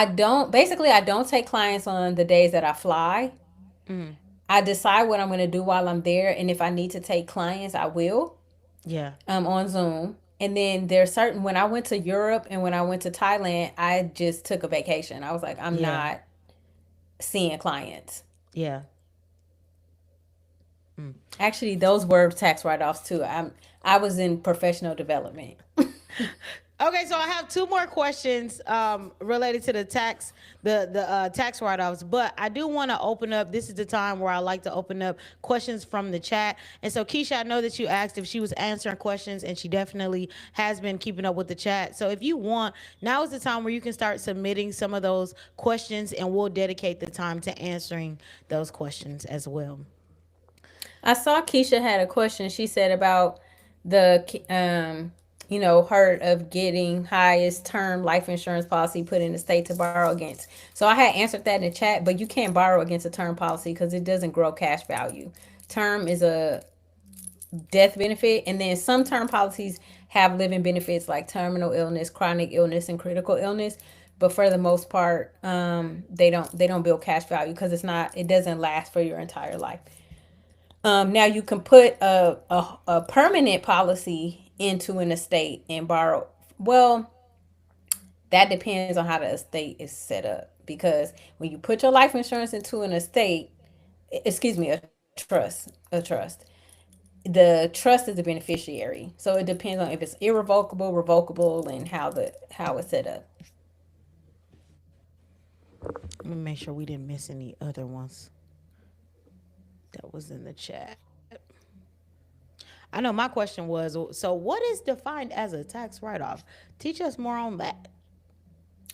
I don't take clients on the days that I fly. Mm, I decide what I'm going to do while I'm there, and if I need to take clients, I will. yeah, On Zoom. And then there's certain when I went to Europe and when I went to Thailand, I just took a vacation. I was like, I'm yeah, not seeing clients. yeah. Mm. Actually, those were tax write-offs too. I was in professional development. Okay, so I have two more questions related to the tax, the tax write-offs. But I do want to open up. This is the time where I like to open up questions from the chat. And so, Keisha, I know that you asked if she was answering questions, and she definitely has been keeping up with the chat. So, if you want, now is the time where you can start submitting some of those questions, and we'll dedicate the time to answering those questions as well. I saw Keisha had a question. She said about the her of getting highest term life insurance policy put in the state to borrow against. So I had answered that in the chat, but you can't borrow against a term policy because it doesn't grow cash value. Term is a death benefit, and then some term policies have living benefits like terminal illness, chronic illness, and critical illness. But for the most part, they don't build cash value because it doesn't last for your entire life. Now you can put a permanent policy into an estate and borrow. Well, that depends on how the estate is set up, because when you put your life insurance into an estate, excuse me, a trust, the trust is the beneficiary. So it depends on if it's irrevocable, revocable, and how it's set up. Let me make sure we didn't miss any other ones that was in the chat. I know my question was, so what is defined as a tax write-off? Teach us more on that.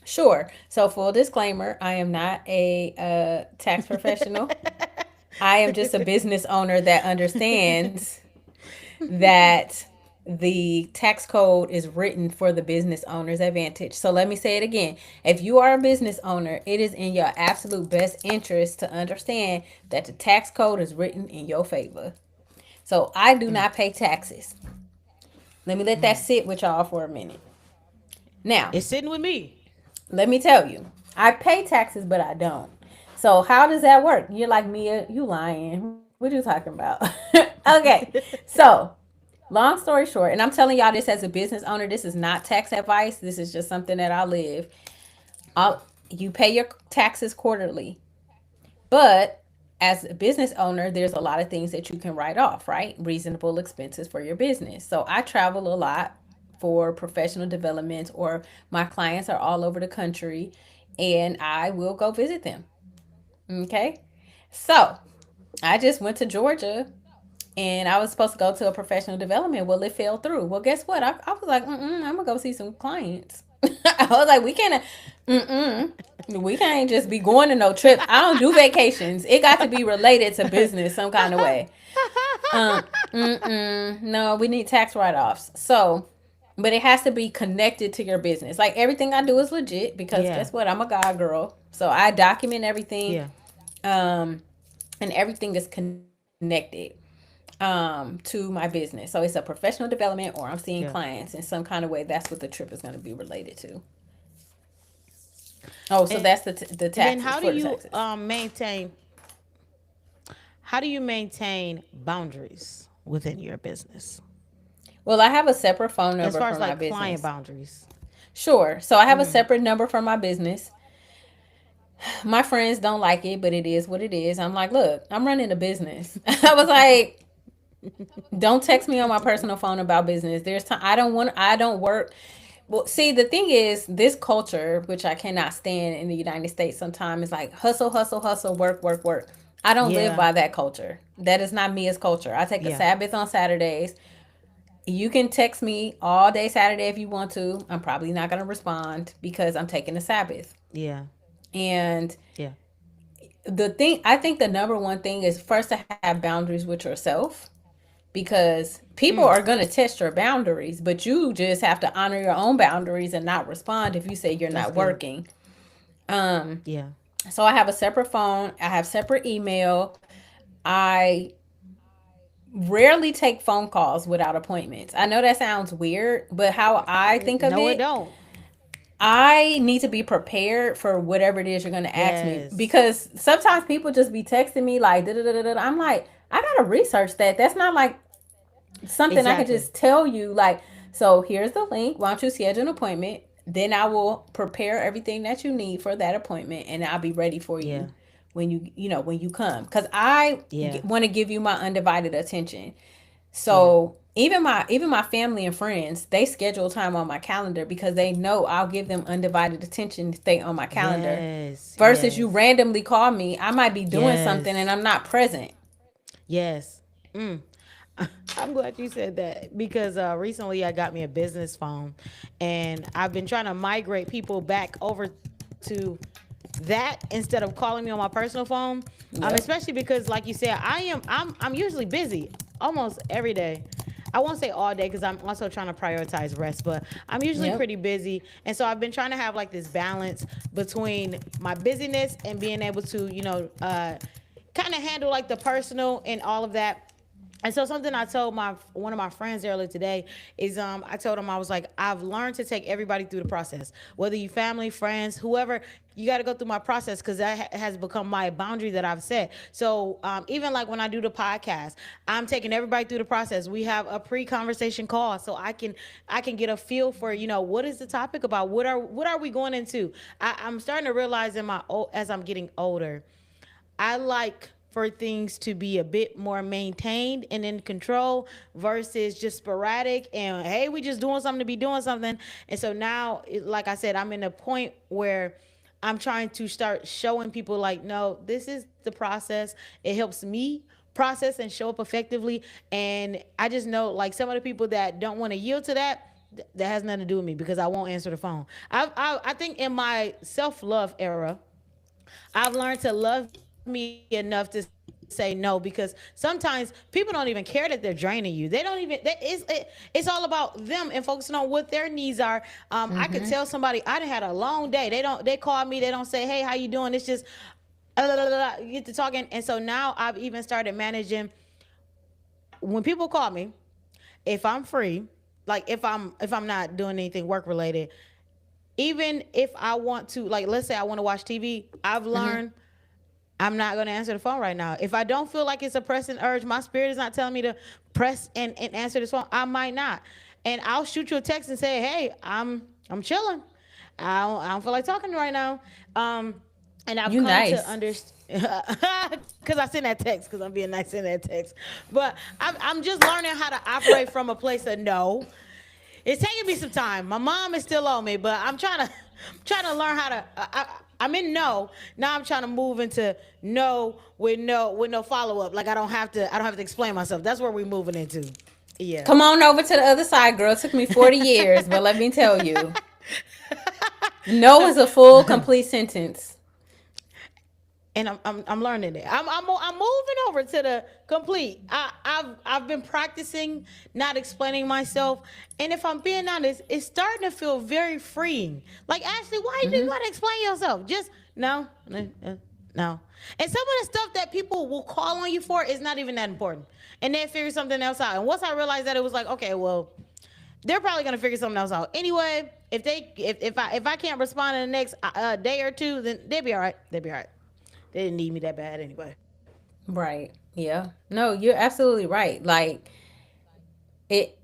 Sure. So full disclaimer, I am not a tax professional. I am just a business owner that understands that the tax code is written for the business owner's advantage. So let me say it again. If you are a business owner, it is in your absolute best interest to understand that the tax code is written in your favor. So I do not pay taxes. Let me let that sit with y'all for a minute. Now, It's sitting with me. let me tell you, I pay taxes, but I don't. So how does that work? You're like, Mia, you lying. What you talking about? Okay. So long story short, and I'm telling y'all this as a business owner, this is not tax advice. This is just something that I live. You pay your taxes quarterly, but as a business owner, there's a lot of things that you can write off, right? Reasonable expenses for your business. So I travel a lot for professional development, or my clients are all over the country, and I will go visit them. Okay. So I just went to Georgia and I was supposed to go to a professional development. Well, it fell through. Well, guess what? I was like, I'm gonna go see some clients. I was like, we can't just be going to no trips. I don't do vacations. It got to be related to business some kind of way. No, we need tax write offs. So, but it has to be connected to your business. Like everything I do is legit because Yeah. guess what? I'm a God girl. So I document everything. Yeah. And everything is connected to my business. So it's a professional development or I'm seeing Yeah. clients in some kind of way. That's what the trip is going to be related to. Oh, so And that's the and then taxes for the taxes. how do you maintain boundaries within your business Well, I have a separate phone as number far for as my like client business. boundaries? Sure. So I have a separate number for my business. My friends don't like it, but it is what it is. I'm like, look, I'm running a business. I was like, don't text me on my personal phone about business. There's time I don't work. Well, see, the thing is, this culture, which I cannot stand in the United States sometimes, is like hustle, hustle, hustle, work, work, work. I don't live Yeah. by that culture. That is not me as culture. I take a Yeah. Sabbath on Saturdays. You can text me all day Saturday if you want to. I'm probably not going to respond because I'm taking a Sabbath. Yeah. And Yeah. I think the number one thing is first to have boundaries with yourself, because people Mm, are going to test your boundaries, but you just have to honor your own boundaries and not respond if you say you're that's not good. working. Yeah. So I have a separate phone, I have separate email. I rarely take phone calls without appointments. I know that sounds weird, but how I think of No, it it, don't. I need to be prepared for whatever it is you're going to ask me, Yes. because sometimes people just be texting me like da da da da. I'm like, I gotta research that. That's not like something I could Exactly. just tell you. Like, so here's the link. Why don't you schedule an appointment? Then I will prepare everything that you need for that appointment, and I'll be ready for Yeah. you when when you come. Because I Yeah. want to give you my undivided attention. Yeah. So even my family and friends, they schedule time on my calendar because they know I'll give them undivided attention to stay on my calendar. Yes. Versus you Yes. randomly call me, I might be doing something and Yes. I'm not present. Yes. Mm. I'm glad you said that because recently I got me a business phone, and I've been trying to migrate people back over to that instead of calling me on my personal phone. Yep. Especially because, like you said, I'm usually busy almost every day. I won't say all day because I'm also trying to prioritize rest, but I'm usually Yep. pretty busy, and so I've been trying to have like this balance between my busyness and being able to, kind of handle like the personal and all of that. And so something I told my one of my friends earlier today is I told him, I was like, I've learned to take everybody through the process, whether you family, friends, whoever. You got to go through my process because that has become my boundary that I've set. So even like when I do the podcast, I'm taking everybody through the process. We have a pre-conversation call so I can get a feel for, what is the topic about, what are we going into. I'm starting to realize as I'm getting older, I like for things to be a bit more maintained and in control versus just sporadic and hey, we just doing something to be doing something. And so now, like I said, I'm in a point where I'm trying to start showing people like, no, this is the process. It helps me process and show up effectively. And I just know like some of the people that don't want to yield to that, that has nothing to do with me because I won't answer the phone. I think in my self love era, I've learned to love me enough to say no because sometimes people don't even care that they're draining you. They don't even. It's all about them and focusing on what their needs are. I could tell somebody I done had a long day. They call me. They don't say, hey, how you doing? It's just you get to talking, and so now I've even started managing when people call me. If I'm free, like if I'm not doing anything work related, even if I want to, like, let's say I want to watch TV, I've Mm-hmm. learned I'm not going to answer the phone right now. If I don't feel like it's a pressing urge, my spirit is not telling me to press and answer this phone, I might not. And I'll shoot you a text and say, hey, I'm chilling. I don't feel like talking right now. And I've You come to nice. understand because I send that text because I'm being nice in that text. But I'm just learning how to operate from a place of no. It's taking me some time. My mom is still on me, but I'm trying to learn how to. I'm in no. Now I'm trying to move into no with no follow up. Like I don't have to explain myself. That's where we're moving into. Yeah. Come on over to the other side, girl. It took me 40 years, but let me tell you, no is a full, complete sentence. And I'm learning it. I'm moving over to the complete. I've been practicing not explaining myself, and if I'm being honest, it's starting to feel very freeing. Like Ashley, why do you Mm-hmm. gotta explain yourself? Just no, no. And some of the stuff that people will call on you for is not even that important, and they figure something else out. And once I realized that, it was like, okay, well, they're probably gonna figure something else out anyway. If I can't respond in the next day or two, then they'll be all right. They'll be all right. They didn't need me that bad anyway. Right. Yeah. No, you're absolutely right. Like it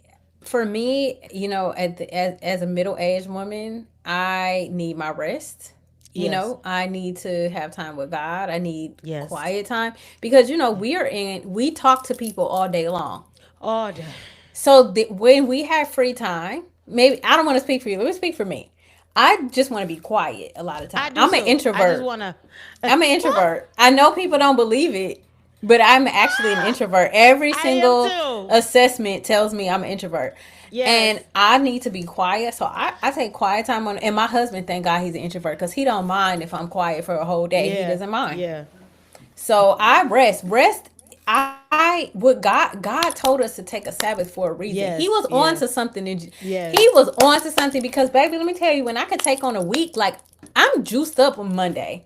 for me, as a middle-aged woman, I need my rest. Yes. I need to have time with God. I need Yes. quiet time because we talk to people all day long. All day. So when we have free time, maybe I don't want to speak for you. Let me speak for me. I just want to be quiet a lot of I time. do I'm an too. I just introvert. wanna. I'm an What? introvert. I know people don't believe it, but I'm actually an introvert. Every I am single too. assessment tells me I'm an introvert. And Yes. I need to be quiet. So I take quiet time on, and my husband, thank God he's an introvert because he don't mind if I'm quiet for a whole day. He Yeah. doesn't mind. Yeah. So I rest. Rest. What God told us to take a Sabbath for a reason. He was Yes. on to Yeah. something. He Yes. was on to something because, baby, let me tell you, when I could take on a week, like I'm juiced up on Monday.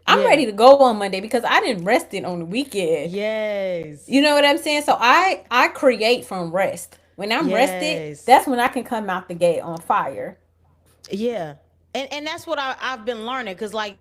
I'm Yeah. ready to go on Monday because I didn't rest it on the weekend. Yes. You know what I'm saying? So I create from rest. When I'm rested, Yes. that's when I can come out the gate on fire. Yeah. and that's what I've been learning. Because like,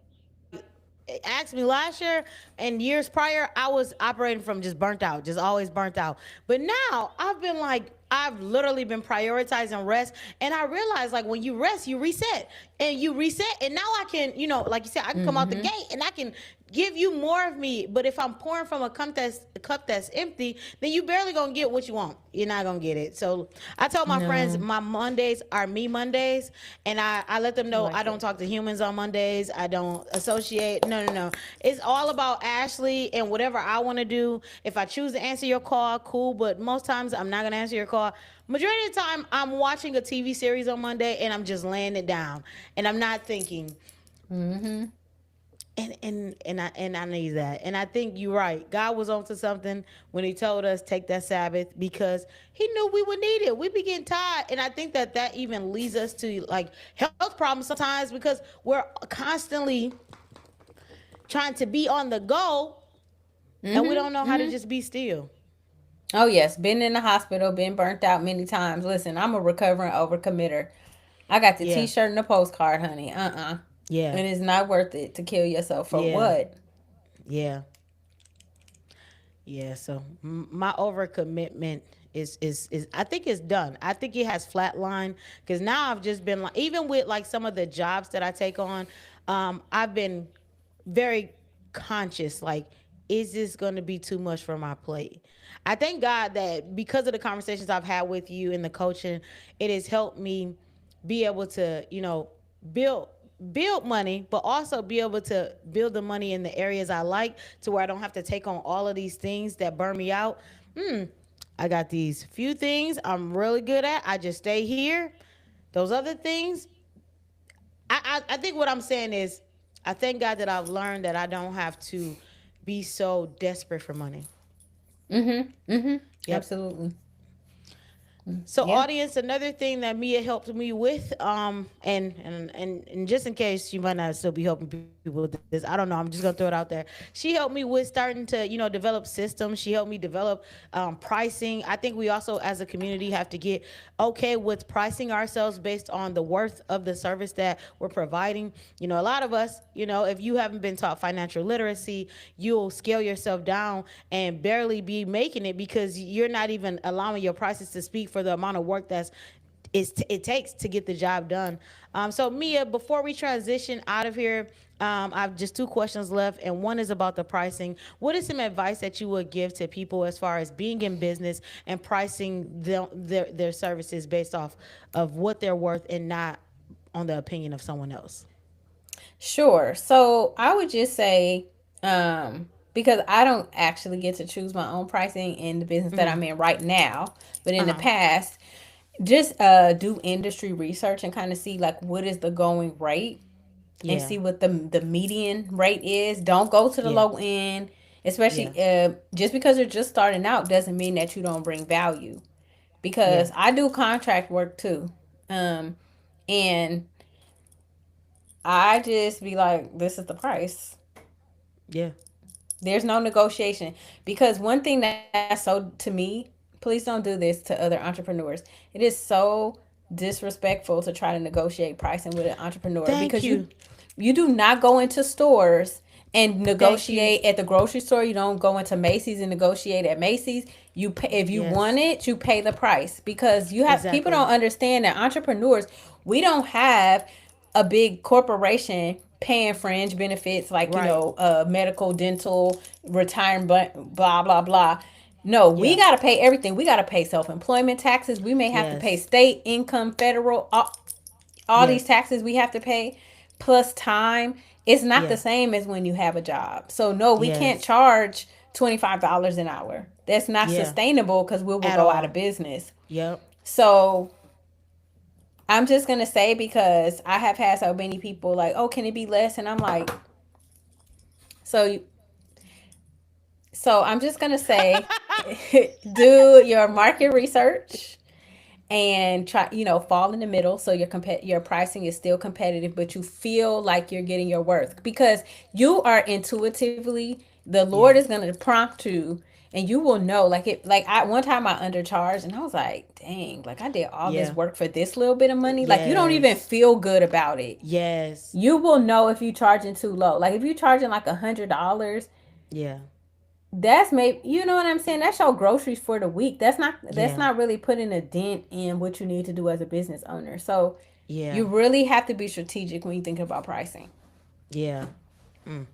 ask me last year and years prior, I was operating from just burnt out, just always burnt out. But now I've been like, I've literally been prioritizing rest, and I realized like when you rest, you reset, and now I can, like you said, I can come out the Mm-hmm. gate and I can give you more of me. But if I'm pouring from a cup that's empty, then you barely gonna get what you want. You're not gonna get it. So I told my friends No, my Mondays are me Mondays, and I let them I know I like don't it. talk to humans on Mondays. I don't associate. No, no, no. It's all about Ashley and whatever I want to do. If I choose to answer your call, cool. But most times I'm not gonna answer your call. Majority of the time I'm watching a TV series on Monday and I'm just laying it down and I'm not thinking. Mm-hmm. And I need that. And I think you're right. God was onto something when He told us take that Sabbath because He knew we would need it. We be getting tired, and I think that even leads us to like health problems sometimes because we're constantly trying to be on the go, and we Mm-hmm. don't know how to Mm-hmm. just be still. Oh yes, been in the hospital, been burnt out many times. Listen, I'm a recovering overcommitter. I got the Yeah, T-shirt and the postcard, honey. yeah, It is not worth it to kill yourself for yeah, what? yeah. Yeah, so my overcommitment is I think it's done. I think it has flatlined because now I've just been like, even with like some of the jobs that I take on, I've been very conscious. Like, is this going to be too much for my plate? I thank God that because of the conversations I've had with you and the coaching, it has helped me be able to, build build money, but also be able to build the money in the areas I like to where I don't have to take on all of these things that burn me out. I got these few things I'm really good at. I just stay here. Those other things, I think what I'm saying is, I thank God that I've learned that I don't have to be so desperate for money. Mm-hmm. Mm-hmm. Yep. Absolutely. So, Yeah. audience, another thing that Mia helped me with, and just in case you might not still be helping people with this, I don't know. I'm just gonna throw it out there. She helped me with starting to, develop systems. She helped me develop pricing. I think we also, as a community, have to get okay with pricing ourselves based on the worth of the service that we're providing. A lot of us, if you haven't been taught financial literacy, you'll scale yourself down and barely be making it because you're not even allowing your prices to speak for the amount of work it takes to get the job done. So Mia, before we transition out of here, I have just two questions left, and one is about the pricing. What is some advice that you would give to people as far as being in business and pricing their services based off of what they're worth and not on the opinion of someone else? Sure. So I would just say, because I don't actually get to choose my own pricing in the business that Mm-hmm. I'm in right now, but in the Uh-huh. past, just do industry research and kind of see like what is the going rate and Yeah. see what the median rate is. Don't go to the Yeah. low end, especially Yeah. just because you're just starting out doesn't mean that you don't bring value. Yeah. Because I do contract work too, and I just be like, this is the price. Yeah. There's no negotiation. Because one thing that's so, to me, please don't do this to other entrepreneurs. It is so disrespectful to try to negotiate pricing with an entrepreneur Thank because you you. you do not go into stores and Thank you. negotiate at the grocery store. You don't go into Macy's and negotiate at Macy's. You pay, if you want Yes. it, you pay the price because you have people Exactly. don't understand that entrepreneurs, we don't have a big corporation paying fringe benefits like Right. medical, dental, retirement, blah blah blah. No, we Yeah. got to pay everything. We got to pay self-employment taxes. We may have to pay Yes. state income, federal, all these Yes. taxes we have to pay plus time. It's not the Yeah. same as when you have a job. So no, we can't Yes. charge $25 an hour. That's not Yeah. sustainable because we will At go out of all. business. Yep. So I'm just gonna say, because I have had so many people like, oh, can it be less? And I'm like, so I'm just gonna say, do your market research and try, fall in the middle so your pricing is still competitive, but you feel like you're getting your worth because you are intuitively, the Lord Yeah. is gonna prompt you and you will know, like it, like I one time I undercharged and I was like, dang, like I did all this Yeah. work for this little bit of money. Like you don't even Yes. feel good about it. Yes. You will know if you charging too low. Like if you charging like $100, Yeah. that's maybe, you know what I'm saying? That's your groceries for the week. That's Yeah. not really putting a dent in what you need to do as a business owner. So Yeah. you really have to be strategic when you think about pricing. Yeah. Mm.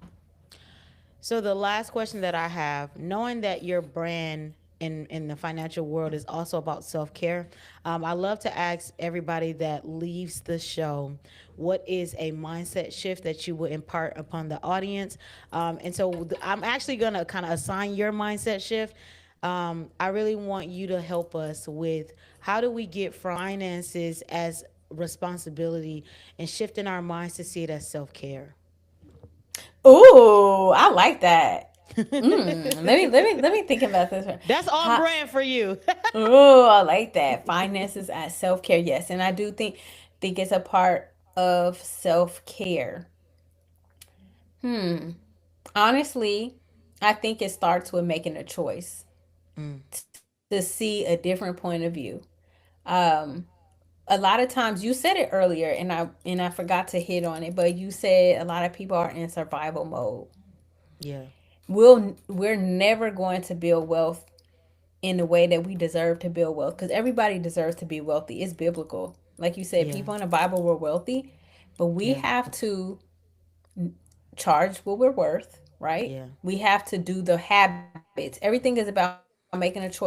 So the last question that I have, knowing that your brand in the financial world is also about self-care, I love to ask everybody that leaves the show, what is a mindset shift that you would impart upon the audience? And so I'm actually going to kind of assign your mindset shift. I really want you to help us with how do we get finances as responsibility and shifting our minds to see it as self-care. Ooh, I like that. Let me think about this one. That's on How, brand for you. oh, I like that. Finances as self care, yes, and I do think it's a part of self care. Honestly, I think it starts with making a choice Mm, to see a different point of view. Um, a lot of times you said it earlier, and I forgot to hit on it, but you said a lot of people are in survival mode. yeah, We're never going to build wealth in the way that we deserve to build wealth, because everybody deserves to be wealthy. It's biblical. Like you said, yeah, people in the Bible were wealthy, but we yeah, have to charge what we're worth, right? yeah, We have to do the habits. Everything is about making a choice to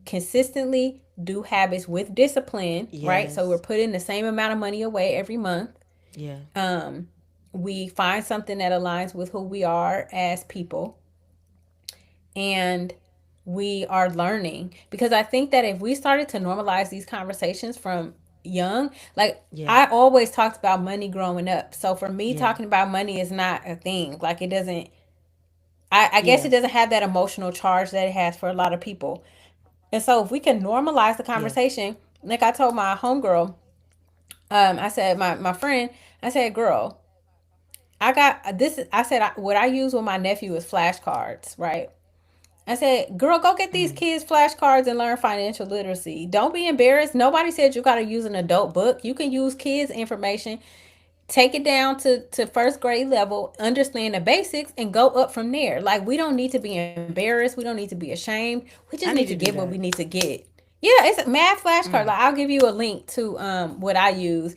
consistently do habits with discipline, right? So we're yes, putting the same amount of money away every month. yeah, Um, we find something that aligns with who we are as people, and we are learning, because I think that if we started to normalize these conversations from young, like yeah, I always talked about money growing up. So for me, yeah, talking about money is not a thing. Like it doesn't, I guess yeah, it doesn't have that emotional charge that it has for a lot of people. And so if we can normalize the yeah, conversation, like I told my homegirl, I said, my friend, I said, girl, I got this. I said, what I use with my nephew is flashcards, right? I said, girl, go get these mm, kids flashcards and learn financial literacy. Don't be embarrassed. Nobody said you got to use an adult book. You can use kids' information, take it down to first grade level, understand the basics, and go up from there. Like, we don't need to be embarrassed. We don't need to be ashamed. We just need I to need to get what do we need that. to get. Yeah, it's a math flashcard. Like, Mm, I'll give you a link to what I use.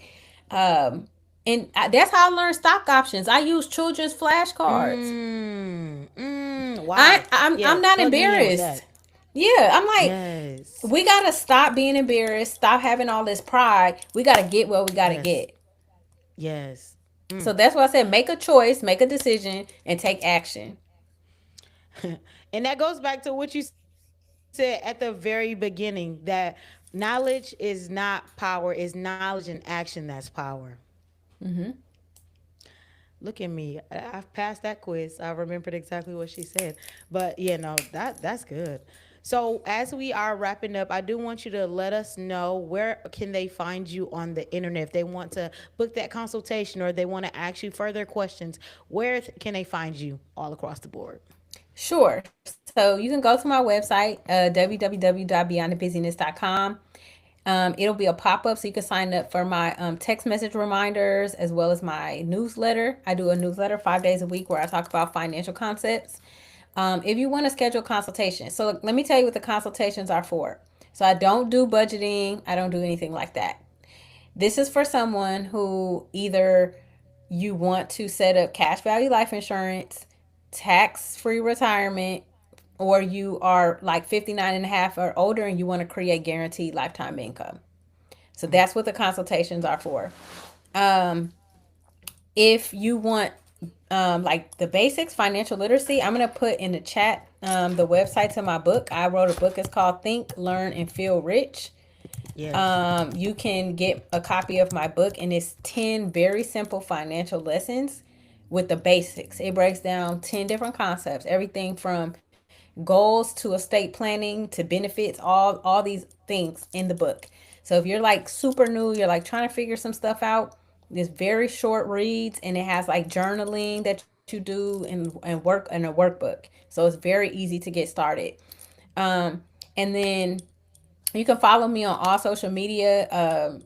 Um, that's how I learned stock options. I use children's flashcards. wow. Yeah, I'm not plug me in with embarrassed. that. Yeah, I'm like, Yes, we gotta stop being embarrassed, stop having all this pride. We gotta get what we gotta yes, get. yes. So that's why I said make a choice, make a decision, and take action. And that goes back to what you said at the very beginning, that knowledge is not power, is knowledge and action that's power. Look at me. I've passed that quiz. I remembered exactly what she said. But yeah, no, that's good. So as we are wrapping up, I do want you to let us know where can they find you on the internet if they want to book that consultation or they want to ask you further questions. Where can they find you all across the board? Sure. So you can go to my website, www.beyondthebusyness.com. It'll be a pop up so you can sign up for my text message reminders as well as my newsletter. I do a newsletter 5 days a week where I talk about financial concepts. If you want to schedule consultation, so let me tell you what the consultations are for. So I don't do budgeting, I don't do anything like that. This is for someone who either you want to set up cash value life insurance, tax free retirement, or you are like 59 and a half or older and you want to create guaranteed lifetime income. So Mm, that's what the consultations are for. Um, if you want like the basics, financial literacy, I'm going to put in the chat the website to my book. I wrote a book. It's called Think, Learn, and Feel Rich. yes. You can get a copy of my book, and it's 10 very simple financial lessons with the basics. It breaks down 10 different concepts, everything from goals to estate planning to benefits, all these things in the book. So if you're like super new, you're like trying to figure some stuff out, it's very short reads, and it has like journaling that you can you do and work in a workbook. So it's very easy to get started. And then you can follow me on all social media,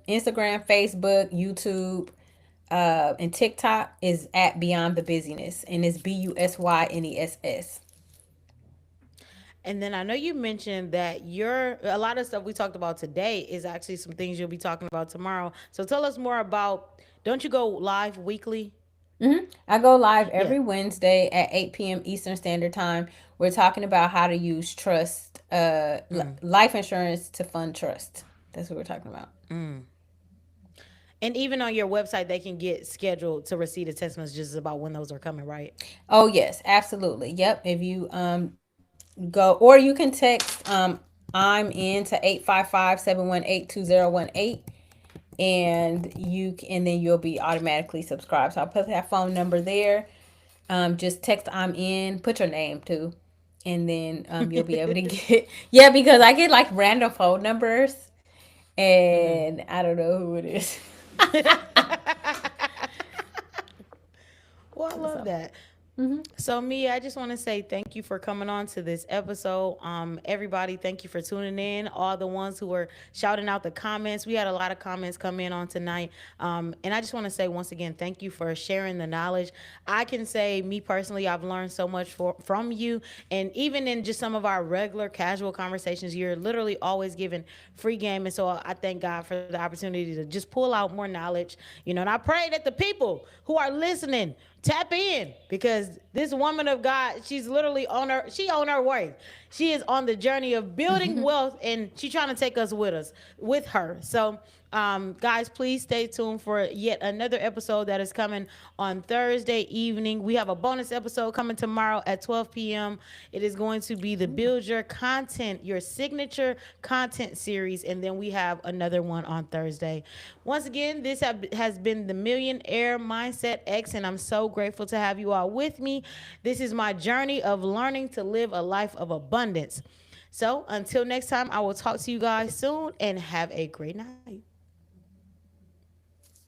Instagram, Facebook, YouTube, and TikTok is at Beyond the Busyness, and it's BUSYNESS. And then I know you mentioned that your a lot of stuff we talked about today is actually some things you'll be talking about tomorrow. So tell us more about. Don't you go live weekly? I go live Yeah. every Wednesday at 8 p.m. Eastern Standard Time. We're talking about how to use trust, life insurance to fund trust. That's what we're talking about. And even on your website, they can get scheduled to receive the text messages about when those are coming, right? Oh yes, absolutely. Yep. If you go, or you can text I'm in to 855-718-2018, and then you'll be automatically subscribed. So I'll put that phone number there. Just text I'm in, put your name too, and then you'll be able to get yeah, because I get like random phone numbers and I don't know who it is. Well, I love So that. So, Mia, I just want to say thank you for coming on to this episode. Everybody, thank you for tuning in. All the ones who were shouting out the comments, we had a lot of comments come in on tonight. And I just want to say once again, thank you for sharing the knowledge. I can say, me personally, I've learned so much from you, and even in just some of our regular, casual conversations, you're literally always giving free game. And so I thank God for the opportunity to just pull out more knowledge. And I pray that the people who are listening tap in, because this woman of God, she's literally on her way. She is on the journey of building wealth, and she's trying to take us with her. So guys, please stay tuned for yet another episode that is coming on Thursday evening. We have a bonus episode coming tomorrow at 12 p.m. It is going to be the Build Your Content, your signature content series, and then we have another one on Thursday. Once again, this has been the Millionaire Mindset X, and I'm so grateful to have you all with me. This is my journey of learning to live a life of abundance. So until next time, I will talk to you guys soon, and have a great night.